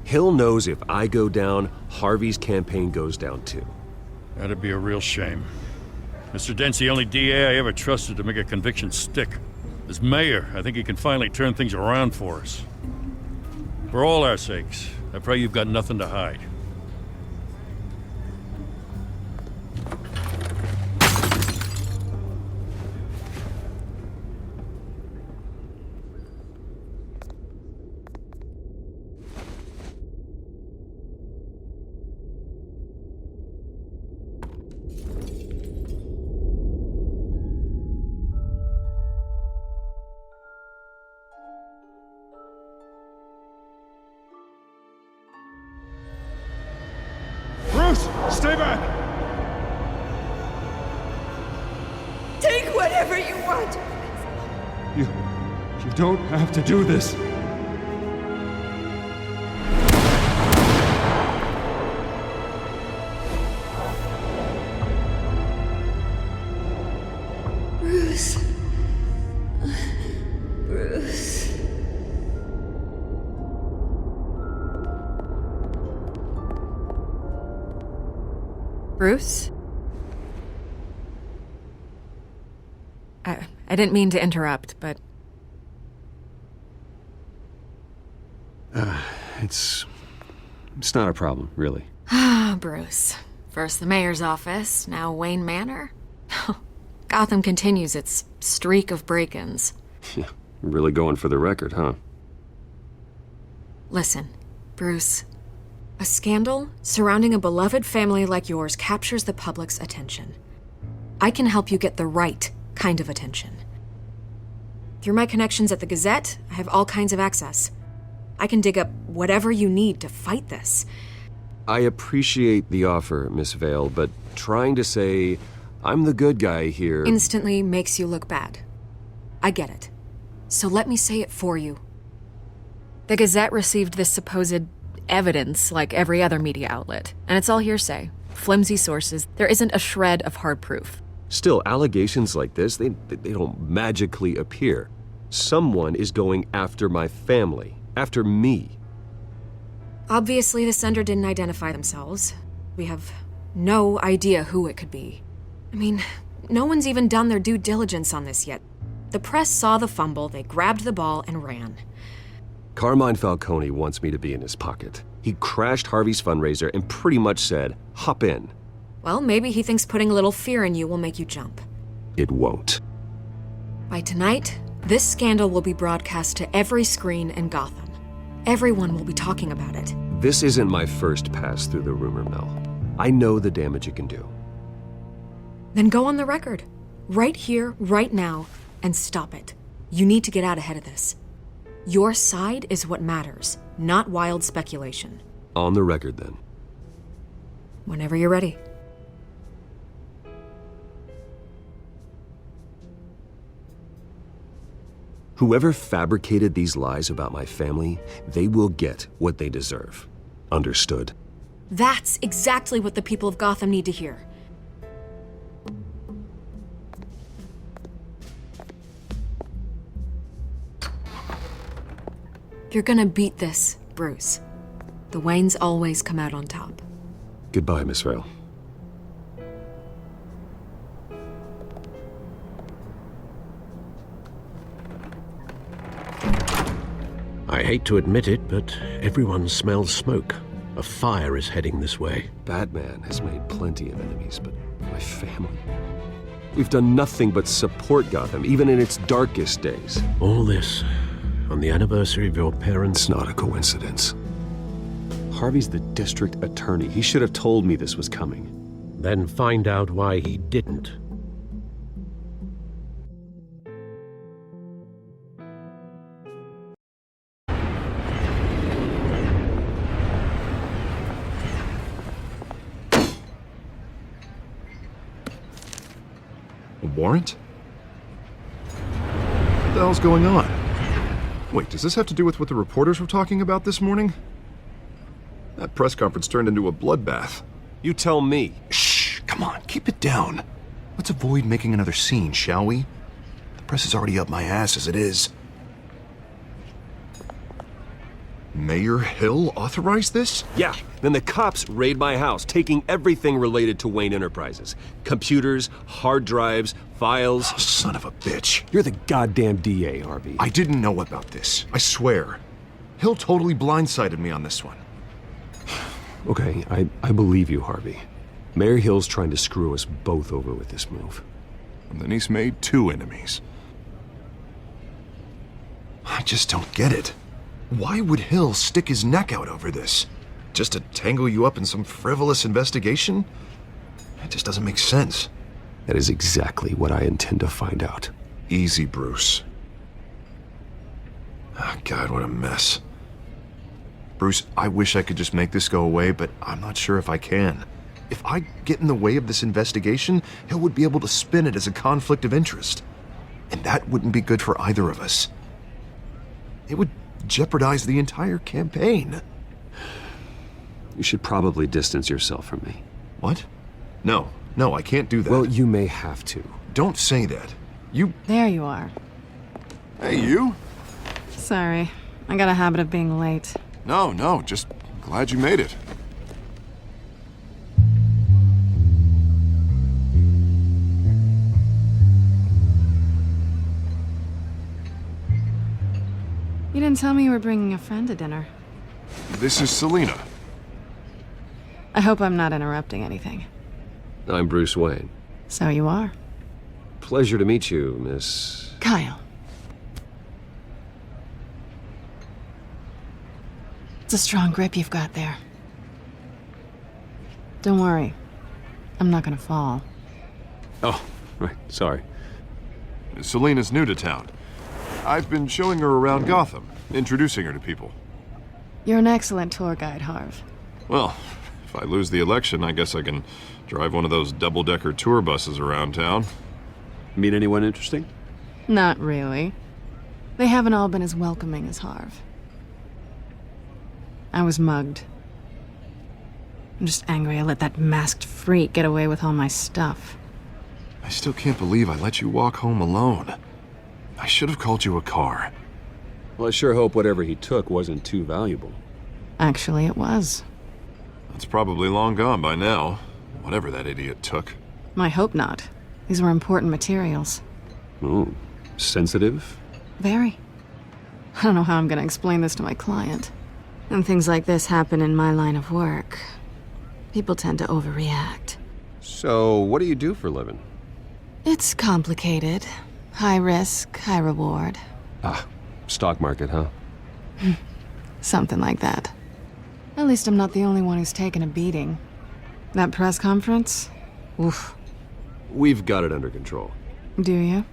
Hill knows if I go down, Harvey's campaign goes down too. That'd be a real shame. Mr. Dent's the only DA I ever trusted to make a conviction stick. As mayor, I think he can finally turn things around for us. For all our sakes, I pray you've got nothing to hide. Stay back! Take whatever you want. You don't have to do this. Bruce. Bruce. Bruce? I didn't mean to interrupt, but... It's not a problem, really. Ah, Bruce. First the mayor's office, now Wayne Manor. Gotham continues its streak of break-ins. Yeah, really going for the record, huh? Listen, Bruce. A scandal surrounding a beloved family like yours captures the public's attention. I can help you get the right kind of attention. Through my connections at the Gazette, I have all kinds of access. I can dig up whatever you need to fight this. I appreciate the offer, Miss Vale, but trying to say I'm the good guy here... instantly makes you look bad. I get it. So let me say it for you. The Gazette received this supposed evidence like every other media outlet, and it's all hearsay. Flimsy sources. There isn't a shred of hard proof. Still, allegations like this, they don't magically appear. Someone is going after my family, after me. Obviously, the sender didn't identify themselves. We have no idea who it could be. I mean, no one's even done their due diligence on this yet. The press saw the fumble, they grabbed the ball and ran. Carmine Falcone wants me to be in his pocket. He crashed Harvey's fundraiser and pretty much said, hop in. Well, maybe he thinks putting a little fear in you will make you jump. It won't. By tonight, this scandal will be broadcast to every screen in Gotham. Everyone will be talking about it. This isn't my first pass through the rumor mill. I know the damage it can do. Then go on the record. Right here, right now, and stop it. You need to get out ahead of this. Your side is what matters, not wild speculation. On the record, then. Whenever you're ready. Whoever fabricated these lies about my family, they will get what they deserve. Understood? That's exactly what the people of Gotham need to hear. You're gonna beat this, Bruce. The Waynes always come out on top. Goodbye, Miss Vale. I hate to admit it, but everyone smells smoke. A fire is heading this way. Batman has made plenty of enemies, but my family? We've done nothing but support Gotham, even in its darkest days. All this on the anniversary of your parents'... It's not a coincidence. Harvey's the district attorney. He should have told me this was coming. Then find out why he didn't. A warrant? What the hell's going on? Wait, does this have to do with what the reporters were talking about this morning? That press conference turned into a bloodbath. You tell me. Shh, come on, keep it down. Let's avoid making another scene, shall we? The press is already up my ass as it is. Mayor Hill authorized this? Yeah, then the cops raid my house, taking everything related to Wayne Enterprises. Computers, hard drives, files. Oh, son of a bitch. You're the goddamn DA, Harvey. I didn't know about this, I swear. Hill totally blindsided me on this one. Okay, I believe you, Harvey. Mayor Hill's trying to screw us both over with this move. And then he's made 2 enemies. I just don't get it. Why would Hill stick his neck out over this? Just to tangle you up in some frivolous investigation? It just doesn't make sense. That is exactly what I intend to find out. Easy, Bruce. Oh, God, what a mess. Bruce, I wish I could just make this go away, but I'm not sure if I can. If I get in the way of this investigation, Hill would be able to spin it as a conflict of interest. And that wouldn't be good for either of us. It would jeopardize the entire campaign. You should probably distance yourself from me. What? No, I can't do that. Well, you may have to. Don't say that. There you are. Hey, you? Sorry, I got a habit of being late. No, just glad you made it. You didn't tell me you were bringing a friend to dinner. This is Selina. I hope I'm not interrupting anything. I'm Bruce Wayne. So you are. Pleasure to meet you, Miss... Kyle. It's a strong grip you've got there. Don't worry. I'm not gonna fall. Oh, right, sorry. Selina's new to town. I've been showing her around Gotham, introducing her to people. You're an excellent tour guide, Harv. Well, if I lose the election, I guess I can drive one of those double-decker tour buses around town. Meet anyone interesting? Not really. They haven't all been as welcoming as Harv. I was mugged. I'm just angry I let that masked freak get away with all my stuff. I still can't believe I let you walk home alone. I should have called you a car. Well, I sure hope whatever he took wasn't too valuable. Actually, it was. That's probably long gone by now, whatever that idiot took. I hope not. These were important materials. Ooh, sensitive? Very. I don't know how I'm gonna explain this to my client. And things like this happen in my line of work. People tend to overreact. So, what do you do for a living? It's complicated. High risk, high reward. Ah, stock market, huh? Something like that. At least I'm not the only one who's taken a beating. That press conference? Oof. We've got it under control. Do you?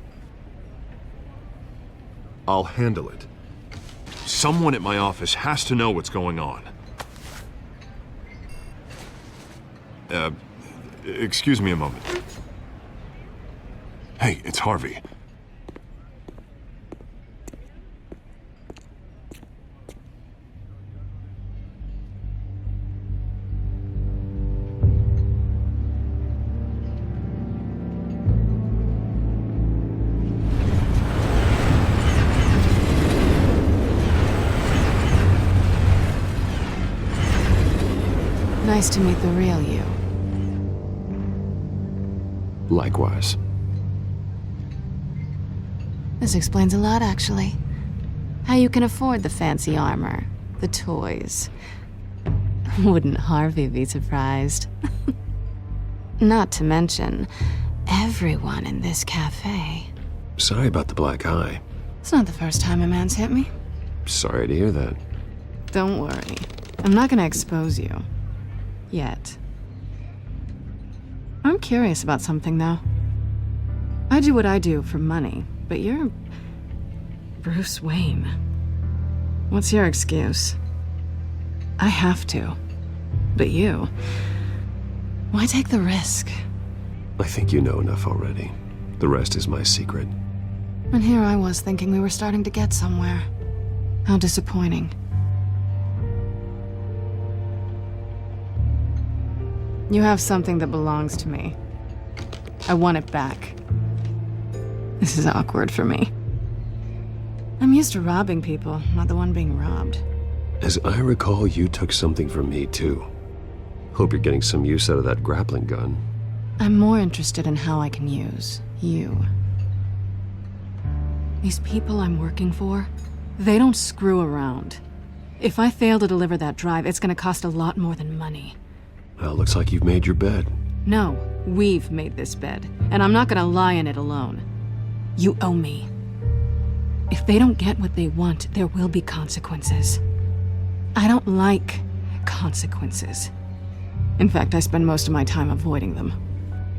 I'll handle it. Someone at my office has to know what's going on. Excuse me a moment. Hey, it's Harvey. Nice to meet the real you. Likewise. This explains a lot, actually. How you can afford the fancy armor, the toys. Wouldn't Harvey be surprised? Not to mention, everyone in this cafe. Sorry about the black eye. It's not the first time a man's hit me. Sorry to hear that. Don't worry. I'm not gonna expose you. Yet. I'm curious about something, though. I do what I do for money, but you're... Bruce Wayne. What's your excuse? I have to. But you... Why take the risk? I think you know enough already. The rest is my secret. And here I was thinking we were starting to get somewhere. How disappointing. You have something that belongs to me. I want it back. This is awkward for me. I'm used to robbing people, not the one being robbed. As I recall, you took something from me, too. Hope you're getting some use out of that grappling gun. I'm more interested in how I can use you. These people I'm working for, they don't screw around. If I fail to deliver that drive, it's gonna cost a lot more than money. Well, looks like you've made your bed. No, we've made this bed, and I'm not gonna lie in it alone. You owe me. If they don't get what they want, there will be consequences. I don't like consequences. In fact, I spend most of my time avoiding them.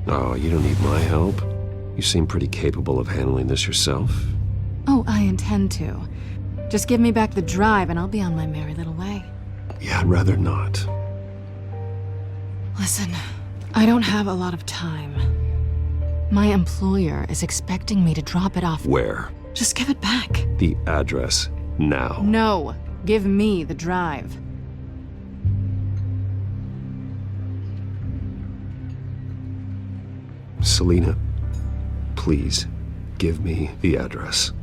Oh, you don't need my help. You seem pretty capable of handling this yourself. Oh, I intend to. Just give me back the drive and I'll be on my merry little way. Yeah, I'd rather not. Listen, I don't have a lot of time. My employer is expecting me to drop it off. Where? Just give it back. The address, now. No, give me the drive. Selina, please, give me the address.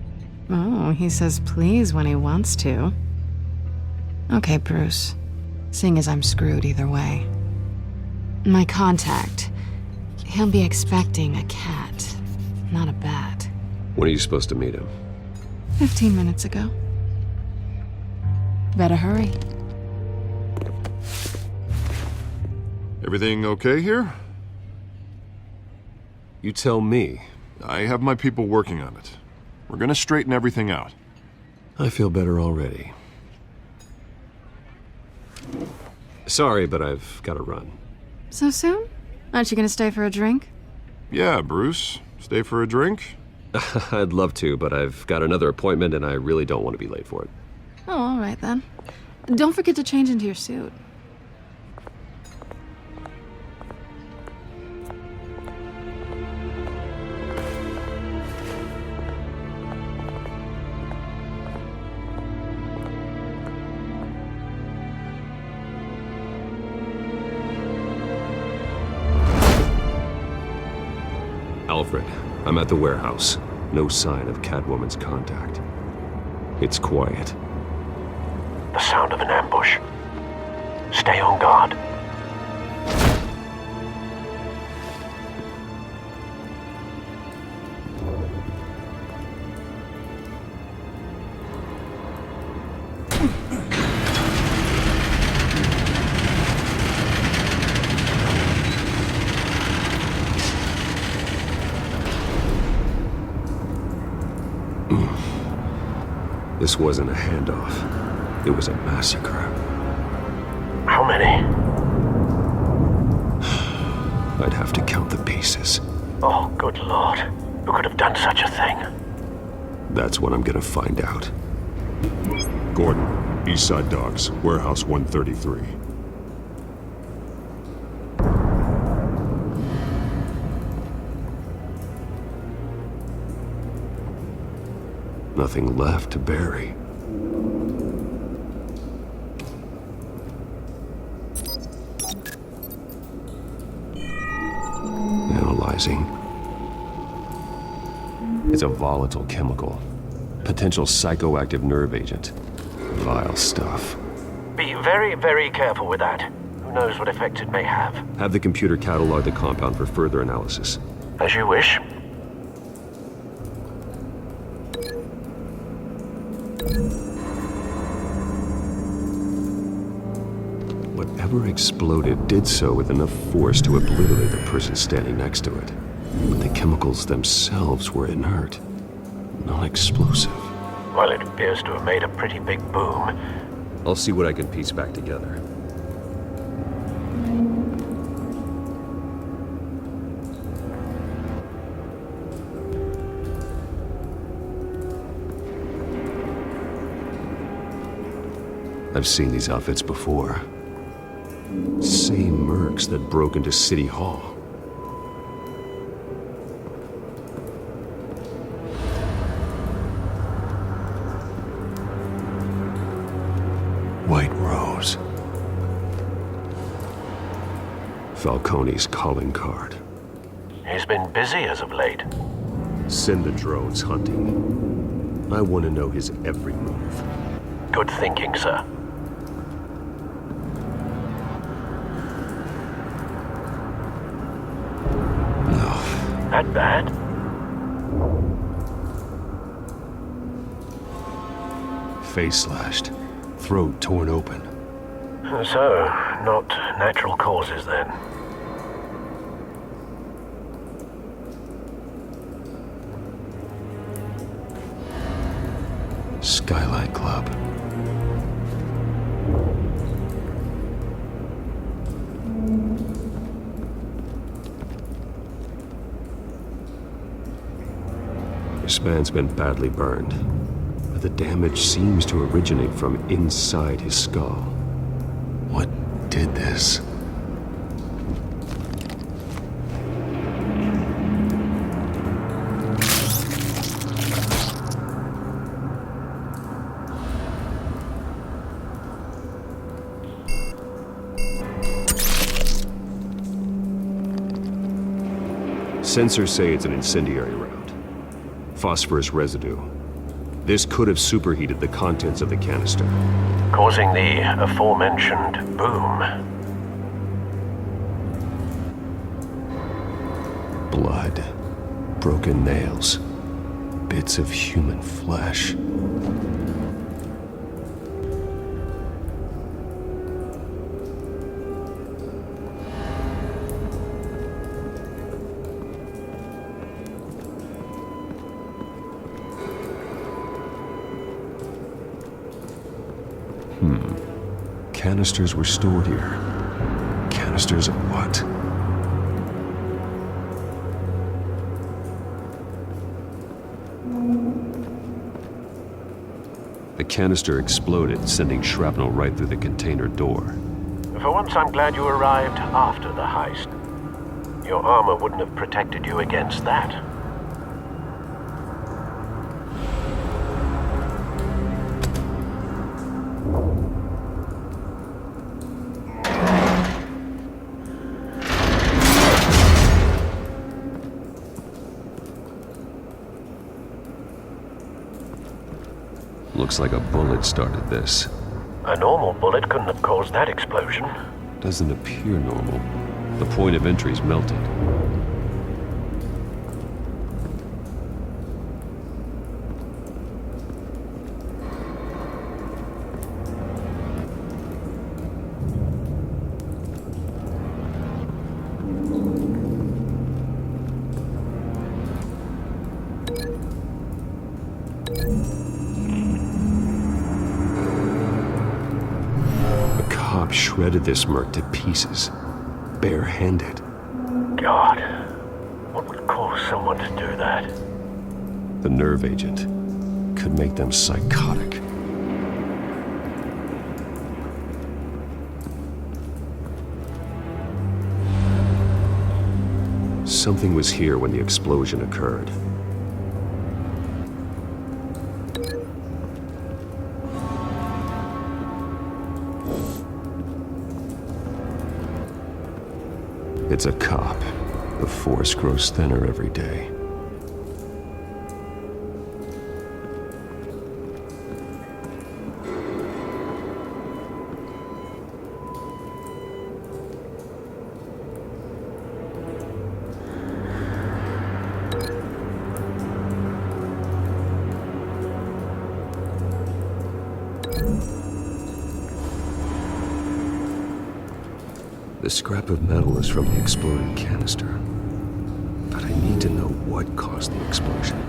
Oh, he says please when he wants to. Okay, Bruce. Seeing as I'm screwed either way. My contact, he'll be expecting a cat, not a bat. When are you supposed to meet him? 15 minutes ago. Better hurry. Everything okay here? You tell me. I have my people working on it. We're gonna straighten everything out. I feel better already. Sorry, but I've got to run. So soon? Aren't you gonna stay for a drink? Yeah, Bruce. Stay for a drink? I'd love to, but I've got another appointment and I really don't want to be late for it. Oh, all right then. Don't forget to change into your suit. Alfred, I'm at the warehouse. No sign of Catwoman's contact. It's quiet. The sound of an ambush. Stay on guard. This wasn't a handoff. It was a massacre. How many? I'd have to count the pieces. Oh, good lord. Who could have done such a thing? That's what I'm gonna find out. Gordon, Eastside Docks, Warehouse 133. Nothing left to bury. Analyzing. It's a volatile chemical. Potential psychoactive nerve agent. Vile stuff. Be very, very careful with that. Who knows what effects it may have. Have the computer catalog the compound for further analysis. As you wish. Whatever exploded did so with enough force to obliterate the person standing next to it. But the chemicals themselves were inert, non-explosive. Well, it appears to have made a pretty big boom. I'll see what I can piece back together. I've seen these outfits before. Same mercs that broke into City Hall. White Rose. Falcone's calling card. He's been busy as of late. Send the drones hunting. I want to know his every move. Good thinking, sir. That bad? Face slashed, throat torn open. So, not natural causes then. Skyline Club. This man's been badly burned, but the damage seems to originate from inside his skull. What did this? Sensors say it's an incendiary round. Phosphorus residue. This could have superheated the contents of the canister, causing the aforementioned boom. Blood, broken nails, bits of human flesh. Canisters were stored here. Canisters of what? The canister exploded, sending shrapnel right through the container door. For once, I'm glad you arrived after the heist. Your armor wouldn't have protected you against that. Looks like a bullet started this. A normal bullet couldn't have caused that explosion. Doesn't appear normal. The point of entry's melted. Shredded this merc to pieces, bare-handed. God, what would cause someone to do that? The nerve agent could make them psychotic. Something was here when the explosion occurred. It's a cop. The force grows thinner every day. The scrap of metal is from the exploded canister. But I need to know what caused the explosion.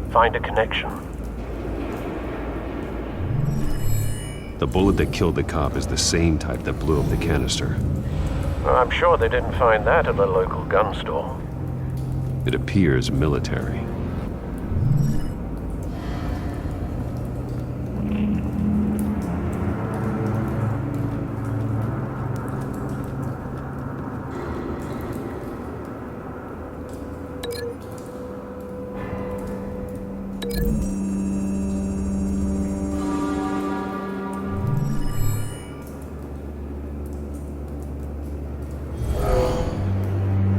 Find a connection. The bullet that killed the cop is the same type that blew up the canister. I'm sure they didn't find that at a local gun store. It appears military.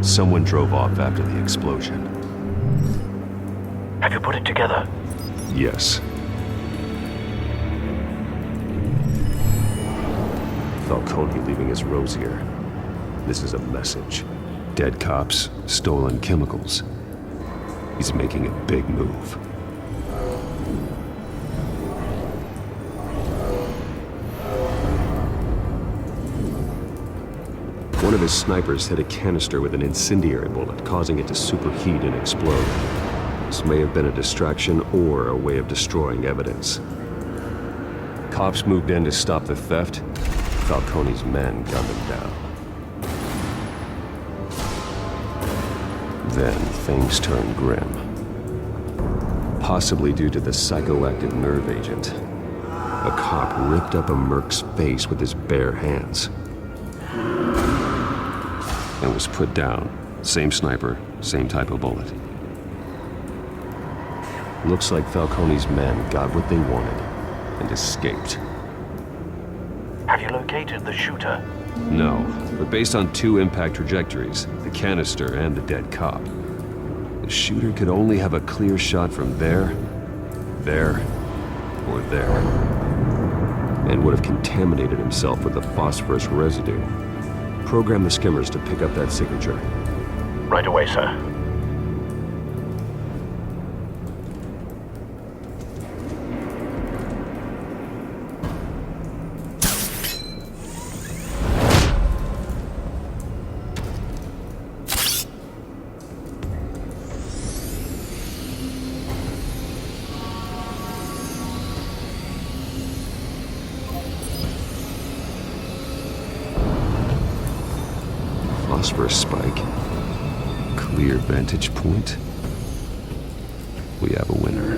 Someone drove off after the explosion. Have you put it together? Yes. Falcone leaving his rose here. This is a message. Dead cops, stolen chemicals. He's making a big move. One of his snipers hit a canister with an incendiary bullet, causing it to superheat and explode. This may have been a distraction or a way of destroying evidence. Cops moved in to stop the theft. Falcone's men gunned him down. Then things turned grim. Possibly due to the psychoactive nerve agent. A cop ripped up a merc's face with his bare hands. And was put down. Same sniper, same type of bullet. Looks like Falcone's men got what they wanted and escaped. Have you located the shooter? No, but based on two impact trajectories, the canister and the dead cop, the shooter could only have a clear shot from there, or there, and would have contaminated himself with the phosphorus residue. Program the skimmers to pick up that signature. Right away, sir. Phosphorus spike. Clear vantage point. We have a winner.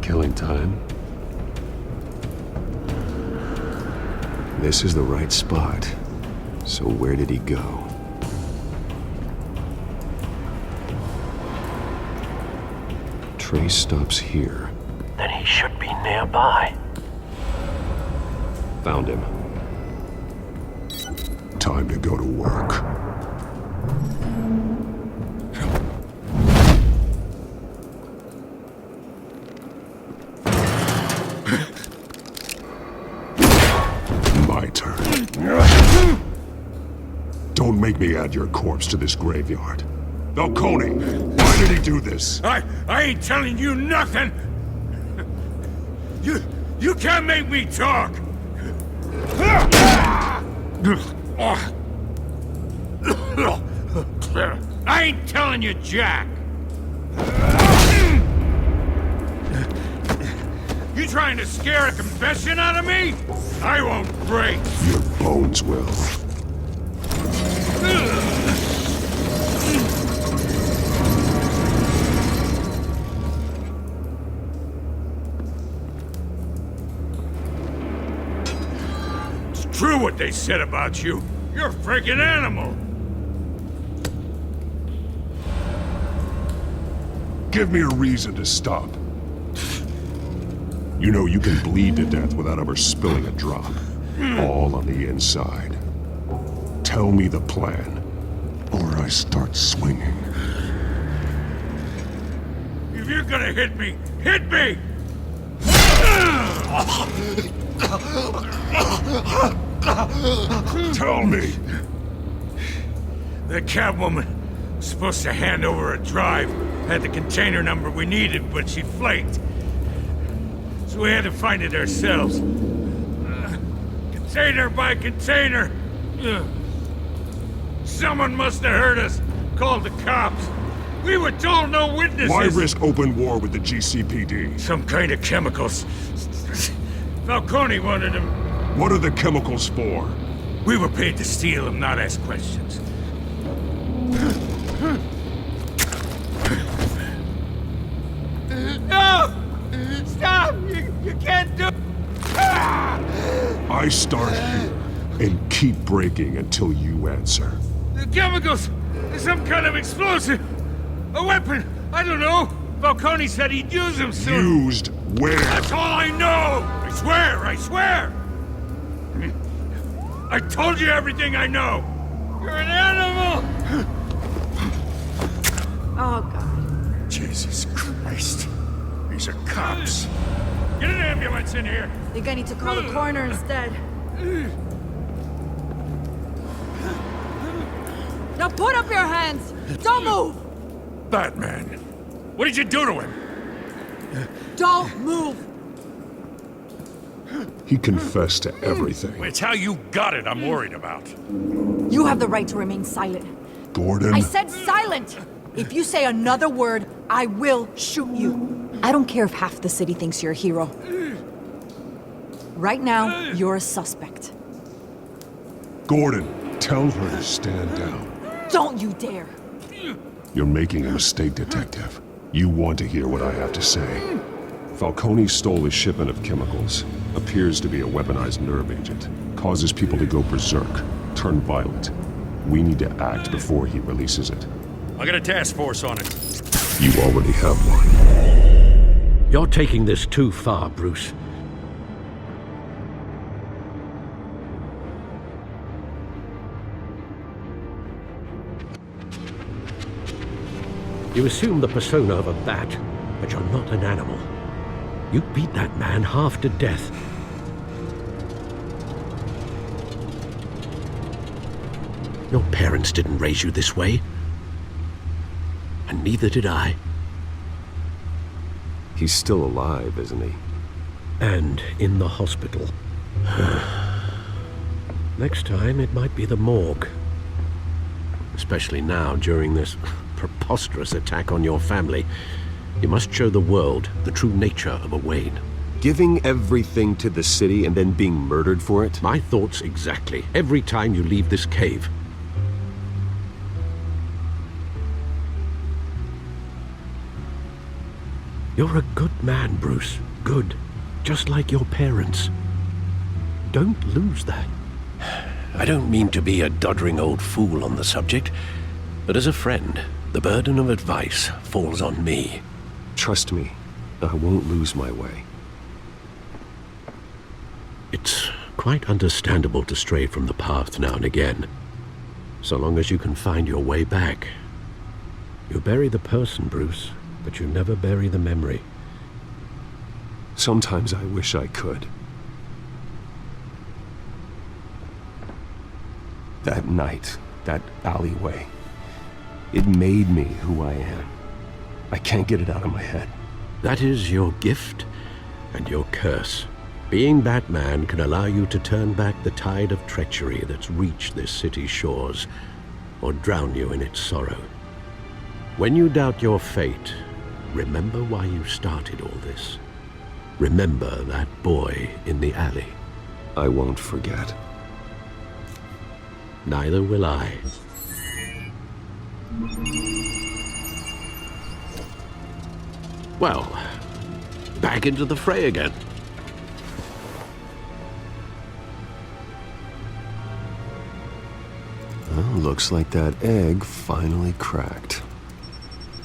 Killing time. This is the right spot. So where did he go? Trace stops here. Then he should be nearby. Found him. Time to go to work. My turn. Don't make me add your corpse to this graveyard. Falcone, why did he do this? I ain't telling you nothing! You can't make me talk! I ain't telling you jack! You trying to scare a confession out of me? I won't break! Your bones will. true what they said about you. You're a freaking animal. Give me a reason to stop. You know you can bleed to death without ever spilling a drop. All on the inside. Tell me the plan, or I start swinging. If you're gonna hit me, hit me! Tell me! The Catwoman was supposed to hand over a drive, had the container number we needed, but she flaked. So we had to find it ourselves. Container by container. Someone must have heard us, called the cops. We were told no witnesses. Why risk open war with the GCPD? Some kind of chemicals. Falcone wanted them. What are the chemicals for? We were paid to steal them, not ask questions. No! Stop! You can't do it! I start here and keep breaking until you answer. The chemicals! Some kind of explosive! A weapon! I don't know! Falcone said he'd use them soon! Used where? That's all I know! I swear! I swear! I told you everything I know! You're an animal! Oh, God. Jesus Christ. These are cops. Get an ambulance in here! Think I need to call the coroner instead. Now put up your hands! Don't move! Batman, what did you do to him? Don't move! He confessed to everything. It's how you got it I'm worried about. You have the right to remain silent. Gordon? I said silent! If you say another word, I will shoot you. I don't care if half the city thinks you're a hero. Right now, you're a suspect. Gordon, tell her to stand down. Don't you dare! You're making a mistake, Detective. You want to hear what I have to say. Falcone stole a shipment of chemicals. Appears to be a weaponized nerve agent. Causes people to go berserk, turn violent. We need to act before he releases it. I got a task force on it. You already have one. You're taking this too far, Bruce. You assume the persona of a bat, but you're not an animal. You beat that man half to death. Your parents didn't raise you this way. And neither did I. He's still alive, isn't he? And in the hospital. Next time, it might be the morgue. Especially now, during this preposterous attack on your family. You must show the world the true nature of a Wayne. Giving everything to the city and then being murdered for it? My thoughts exactly. Every time you leave this cave. You're a good man, Bruce. Good. Just like your parents. Don't lose that. I don't mean to be a doddering old fool on the subject, but as a friend, the burden of advice falls on me. Trust me, I won't lose my way. It's quite understandable to stray from the path now and again, so long as you can find your way back. You bury the person, Bruce, but you never bury the memory. Sometimes I wish I could. That night, that alleyway, it made me who I am. I can't get it out of my head. That is your gift and your curse. Being Batman can allow you to turn back the tide of treachery that's reached this city's shores, or drown you in its sorrow. When you doubt your fate, remember why you started all this. Remember that boy in the alley. I won't forget. Neither will I. Well, back into the fray again. Looks like that egg finally cracked.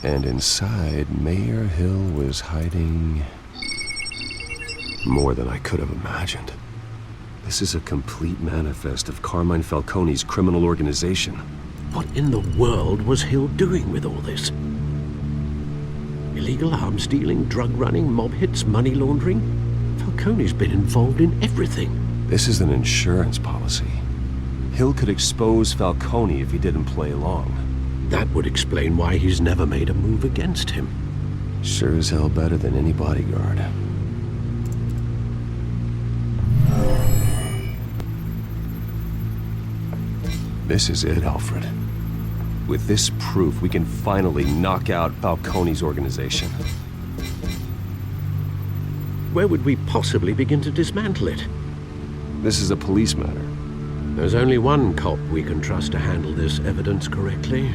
And inside, Mayor Hill was hiding more than I could have imagined. This is a complete manifest of Carmine Falcone's criminal organization. What in the world was Hill doing with all this? Illegal arms dealing, drug running, mob hits, money laundering? Falcone's been involved in everything. This is an insurance policy. Hill could expose Falcone if he didn't play along. That would explain why he's never made a move against him. Sure as hell better than any bodyguard. This is it, Alfred. With this proof, we can finally knock out Falcone's organization. Where would we possibly begin to dismantle it? This is a police matter. There's only one cop we can trust to handle this evidence correctly.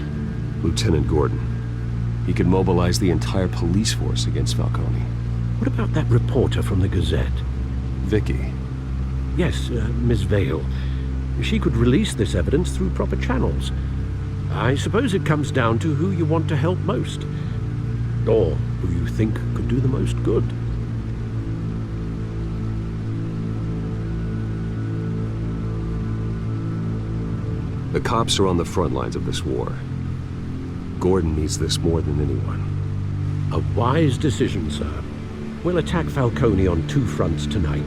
Lieutenant Gordon. He could mobilize the entire police force against Falcone. What about that reporter from the Gazette? Vicky. Yes, Miss Vale. She could release this evidence through proper channels. I suppose it comes down to who you want to help most. Or who you think could do the most good. The cops are on the front lines of this war. Gordon needs this more than anyone. A wise decision, sir. We'll attack Falcone on two fronts tonight.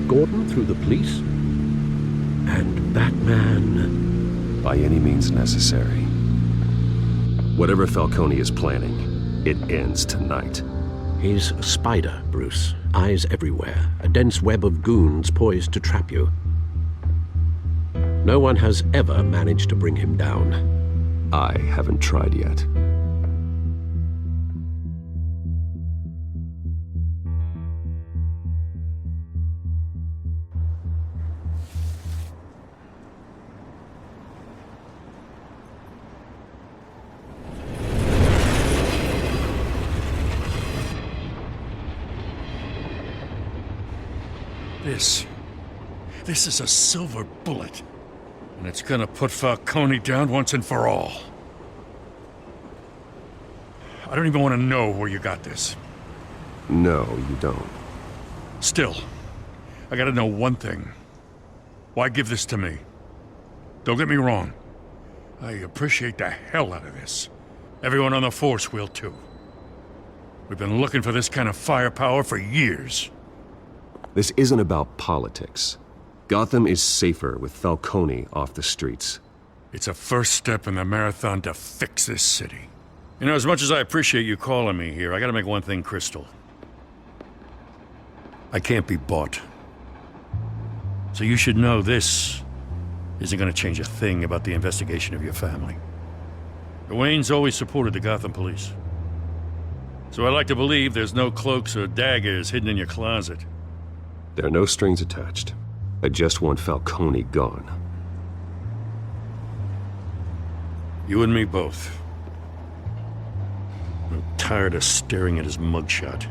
Gordon through the police, and Batman... by any means necessary. Whatever Falcone is planning, it ends tonight. He's a spider, Bruce. Eyes everywhere. A dense web of goons poised to trap you. No one has ever managed to bring him down. I haven't tried yet. This is a silver bullet. And it's gonna put Falcone down once and for all. I don't even want to know where you got this. No, you don't. Still, I gotta know one thing. Why give this to me? Don't get me wrong. I appreciate the hell out of this. Everyone on the force will too. We've been looking for this kind of firepower for years. This isn't about politics. Gotham is safer with Falcone off the streets. It's a first step in the marathon to fix this city. You know, as much as I appreciate you calling me here, I gotta make one thing crystal. I can't be bought. So you should know this isn't gonna change a thing about the investigation of your family. The Waynes always supported the Gotham police. So I like to believe there's no cloaks or daggers hidden in your closet. There are no strings attached. I just want Falcone gone. You and me both. I'm tired of staring at his mugshot.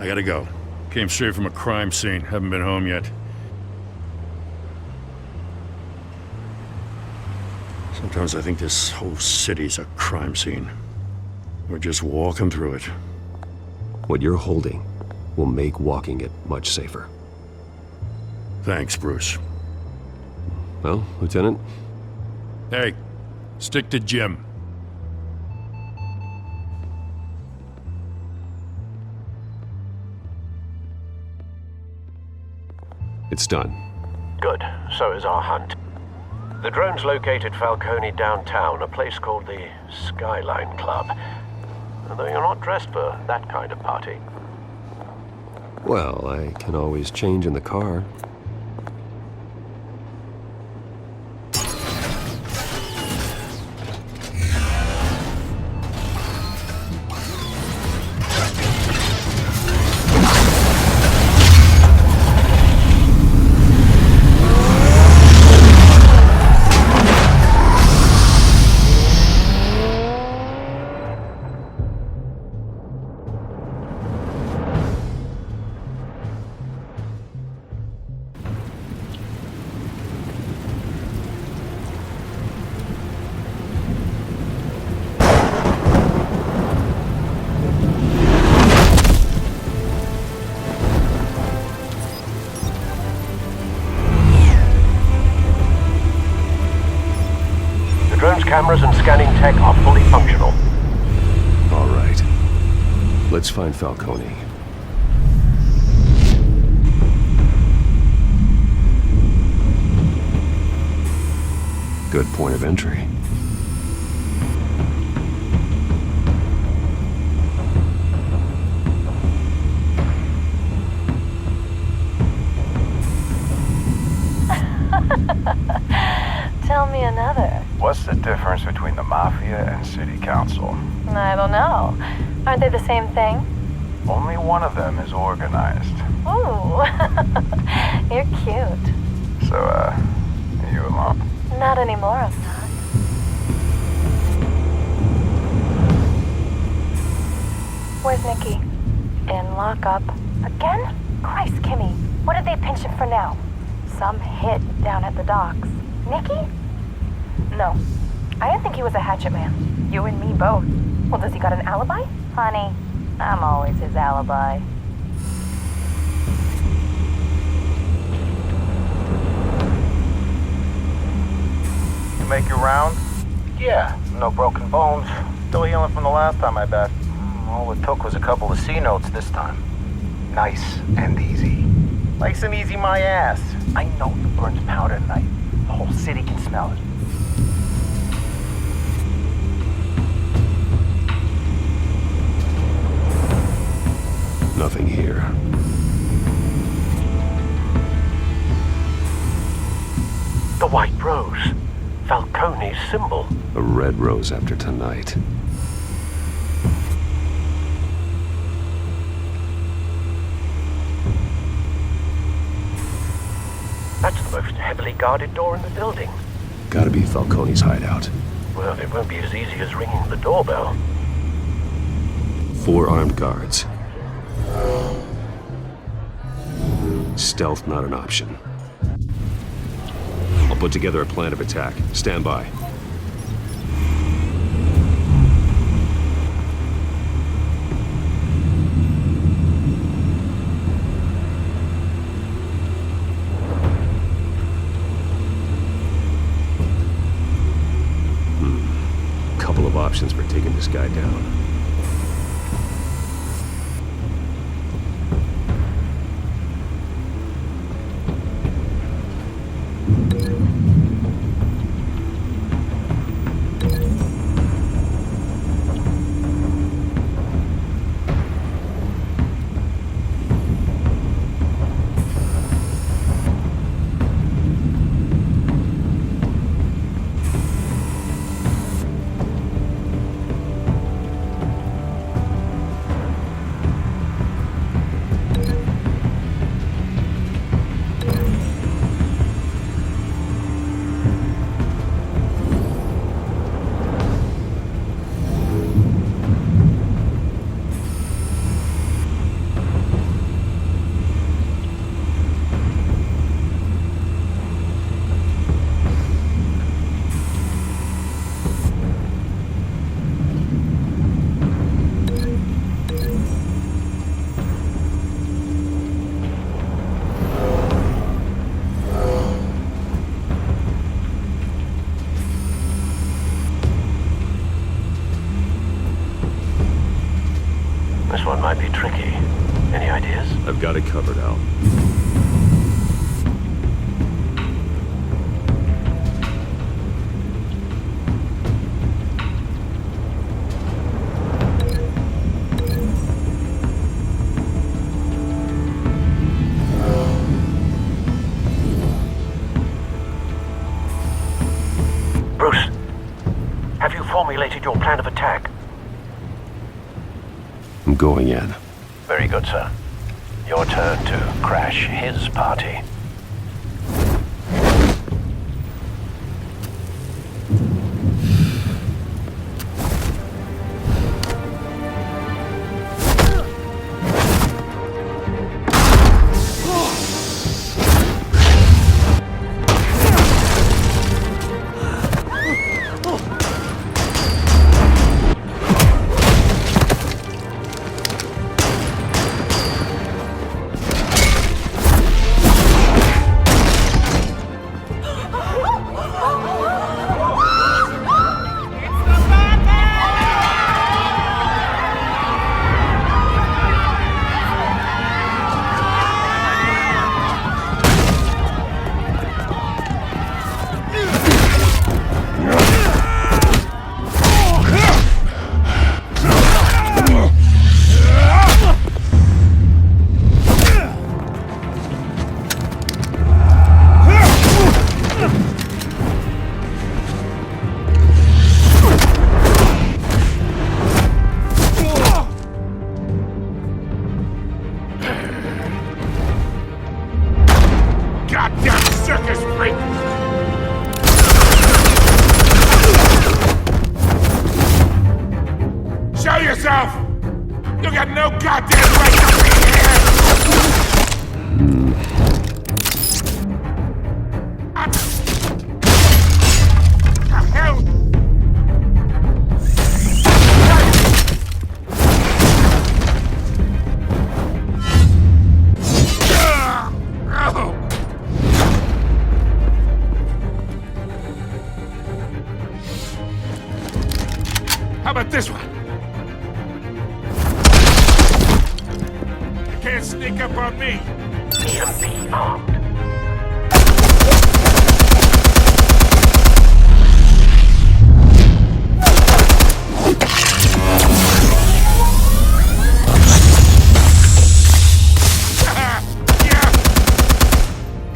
I gotta go. Came straight from a crime scene. Haven't been home yet. Sometimes I think this whole city's a crime scene. We're just walking through it. What you're holding will make walking it much safer. Thanks, Bruce. Well, Lieutenant? Hey, stick to Jim. It's done. Good. So is our hunt. The drones located Falcone downtown, a place called the Skyline Club. Although you're not dressed for that kind of party. Well, I can always change in the car. cameras and scanning tech are fully functional. All right. Let's find Falcone. Good point of entry. Tell me another. What's the difference between the Mafia and City Council? I don't know. Aren't they the same thing? Only one of them is organized. Ooh, you're cute. So, are you alone? Not anymore, I'm not. Where's Nikki? In lockup. Again? Christ, Kimmy. What did they pinch him for now? Some hit down at the docks. Nikki? No. I didn't think he was a hatchet man. You and me both. Well, does he got an alibi? Honey, I'm always his alibi. You make your round? Yeah, no broken bones. Still healing from the last time, I bet. All it took was a couple of C notes this time. Nice and easy. Nice and easy, my ass. I know you burned powder tonight. The whole city can smell it. Nothing here. The white rose. Falcone's symbol. A red rose after tonight. That's the most heavily guarded door in the building. Gotta be Falcone's hideout. Well, it won't be as easy as ringing the doorbell. 4 armed guards. Stealth not an option. I'll put together a plan of attack. Stand by. Couple of options for taking this guy down. This one might be tricky. Any ideas? I've got it covered, Al. Bruce, have you formulated your plan of attack? I'm going in. Very good, sir. Your turn to crash his party. yourself! You got no goddamn right to be here! What the hell? How about this one? You can't sneak up on me. EMP armed.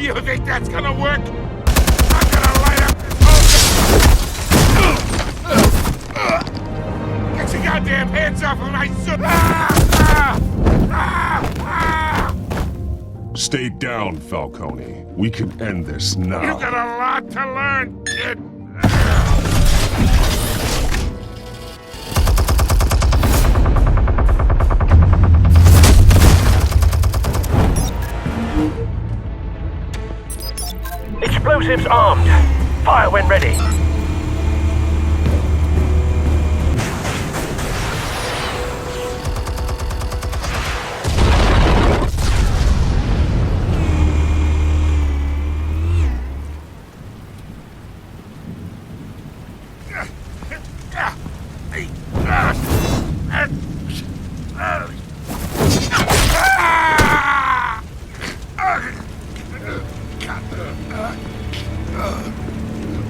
You think that's gonna work? I'm gonna light up this whole... Get your goddamn hands off of my suit! Stay down, Falcone. We can end this now. You got a lot to learn, kid. Explosives armed. Fire when ready.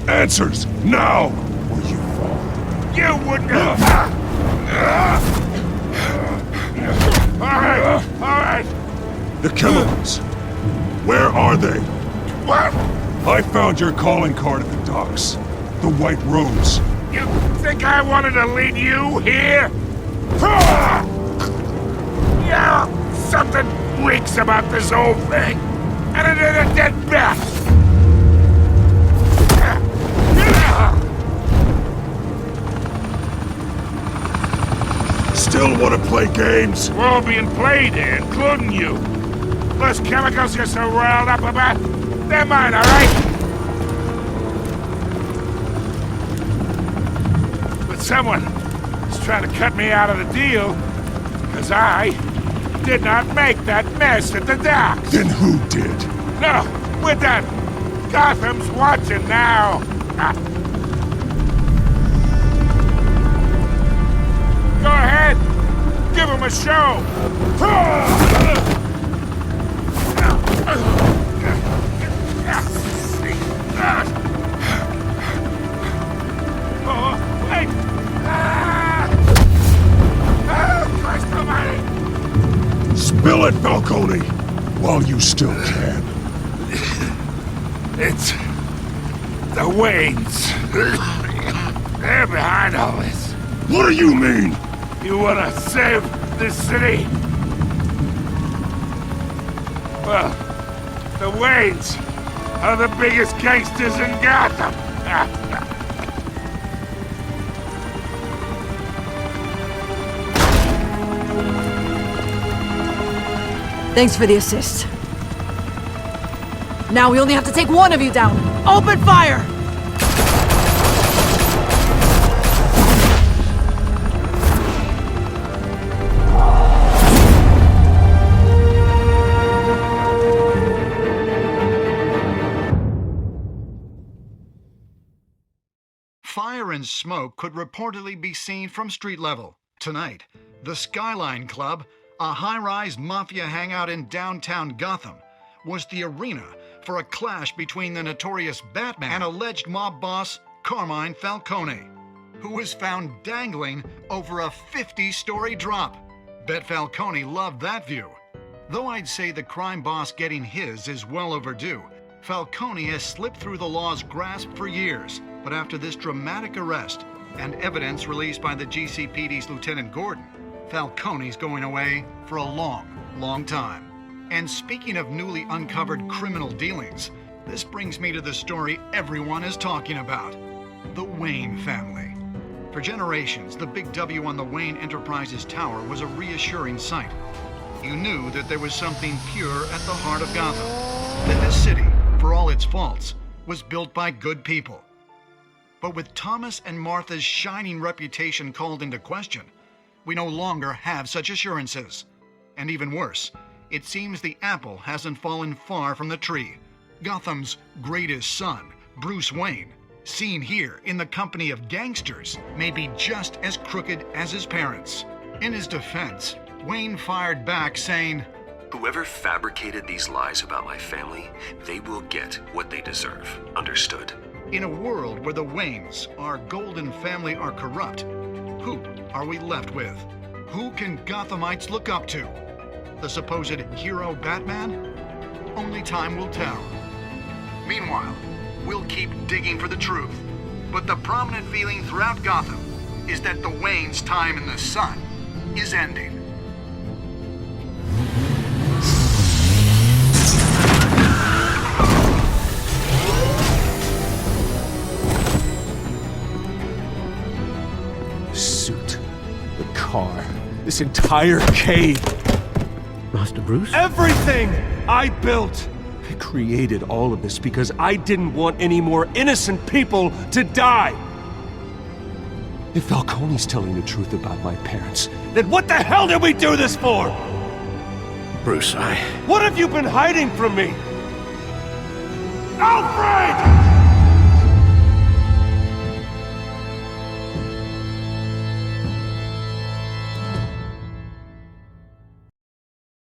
Answers, now! Or you fall. You wouldn't have... Alright! The chemicals. Where are they? What? I found your calling card at the docks. The White Rose. You think I wanted to lead you here? Yeah, something reeks about this whole thing. And it is a dead bat. Still want to play games? We're all being played here, including you. Those chemicals you're so riled up about, they're mine, all right? But someone is trying to cut me out of the deal, because I did not make that mess at the docks. Then who did? No, we're done. Gotham's watching now. Go ahead. Give him a show. Oh, wait. Christ almighty. Spill it, Falcone, while you still can. It's the Waynes. They're behind all this. What do you mean? You wanna save this city? Well, the Waynes are the biggest gangsters in Gotham. Thanks for the assist. Now we only have to take one of you down. Open fire! Fire and smoke could reportedly be seen from street level. Tonight, the Skyline Club, a high-rise mafia hangout in downtown Gotham, was the arena for a clash between the notorious Batman and alleged mob boss Carmine Falcone, who was found dangling over a 50-story drop. Bet Falcone loved that view. Though I'd say the crime boss getting his is well overdue, Falcone has slipped through the law's grasp for years. But after this dramatic arrest and evidence released by the GCPD's Lieutenant Gordon, Falcone's going away for a long, long time. And speaking of newly uncovered criminal dealings, this brings me to the story everyone is talking about: the Wayne family. For For generations, the big W on the Wayne Enterprises tower was a reassuring sight. You knew that there was something pure at the heart of Gotham. That this city, for all its faults, was built by good people. But with Thomas and Martha's shining reputation called into question, we no longer have such assurances. And even worse, it seems the apple hasn't fallen far from the tree. Gotham's greatest son, Bruce Wayne, seen here in the company of gangsters, may be just as crooked as his parents. In his defense, Wayne fired back saying, "Whoever fabricated these lies about my family, they will get what they deserve. Understood?" In a world where the Waynes, our golden family, are corrupt, who are we left with? Who can Gothamites look up to? The supposed hero Batman? Only time will tell. Meanwhile, we'll keep digging for the truth. But the prominent feeling throughout Gotham is that the Waynes' time in the sun is ending. The suit, the car, this entire cave. Master Bruce? Everything I built! I created all of this because I didn't want any more innocent people to die! If Falcone's telling the truth about my parents, then what the hell did we do this for? Bruce, What have you been hiding from me? Alfred!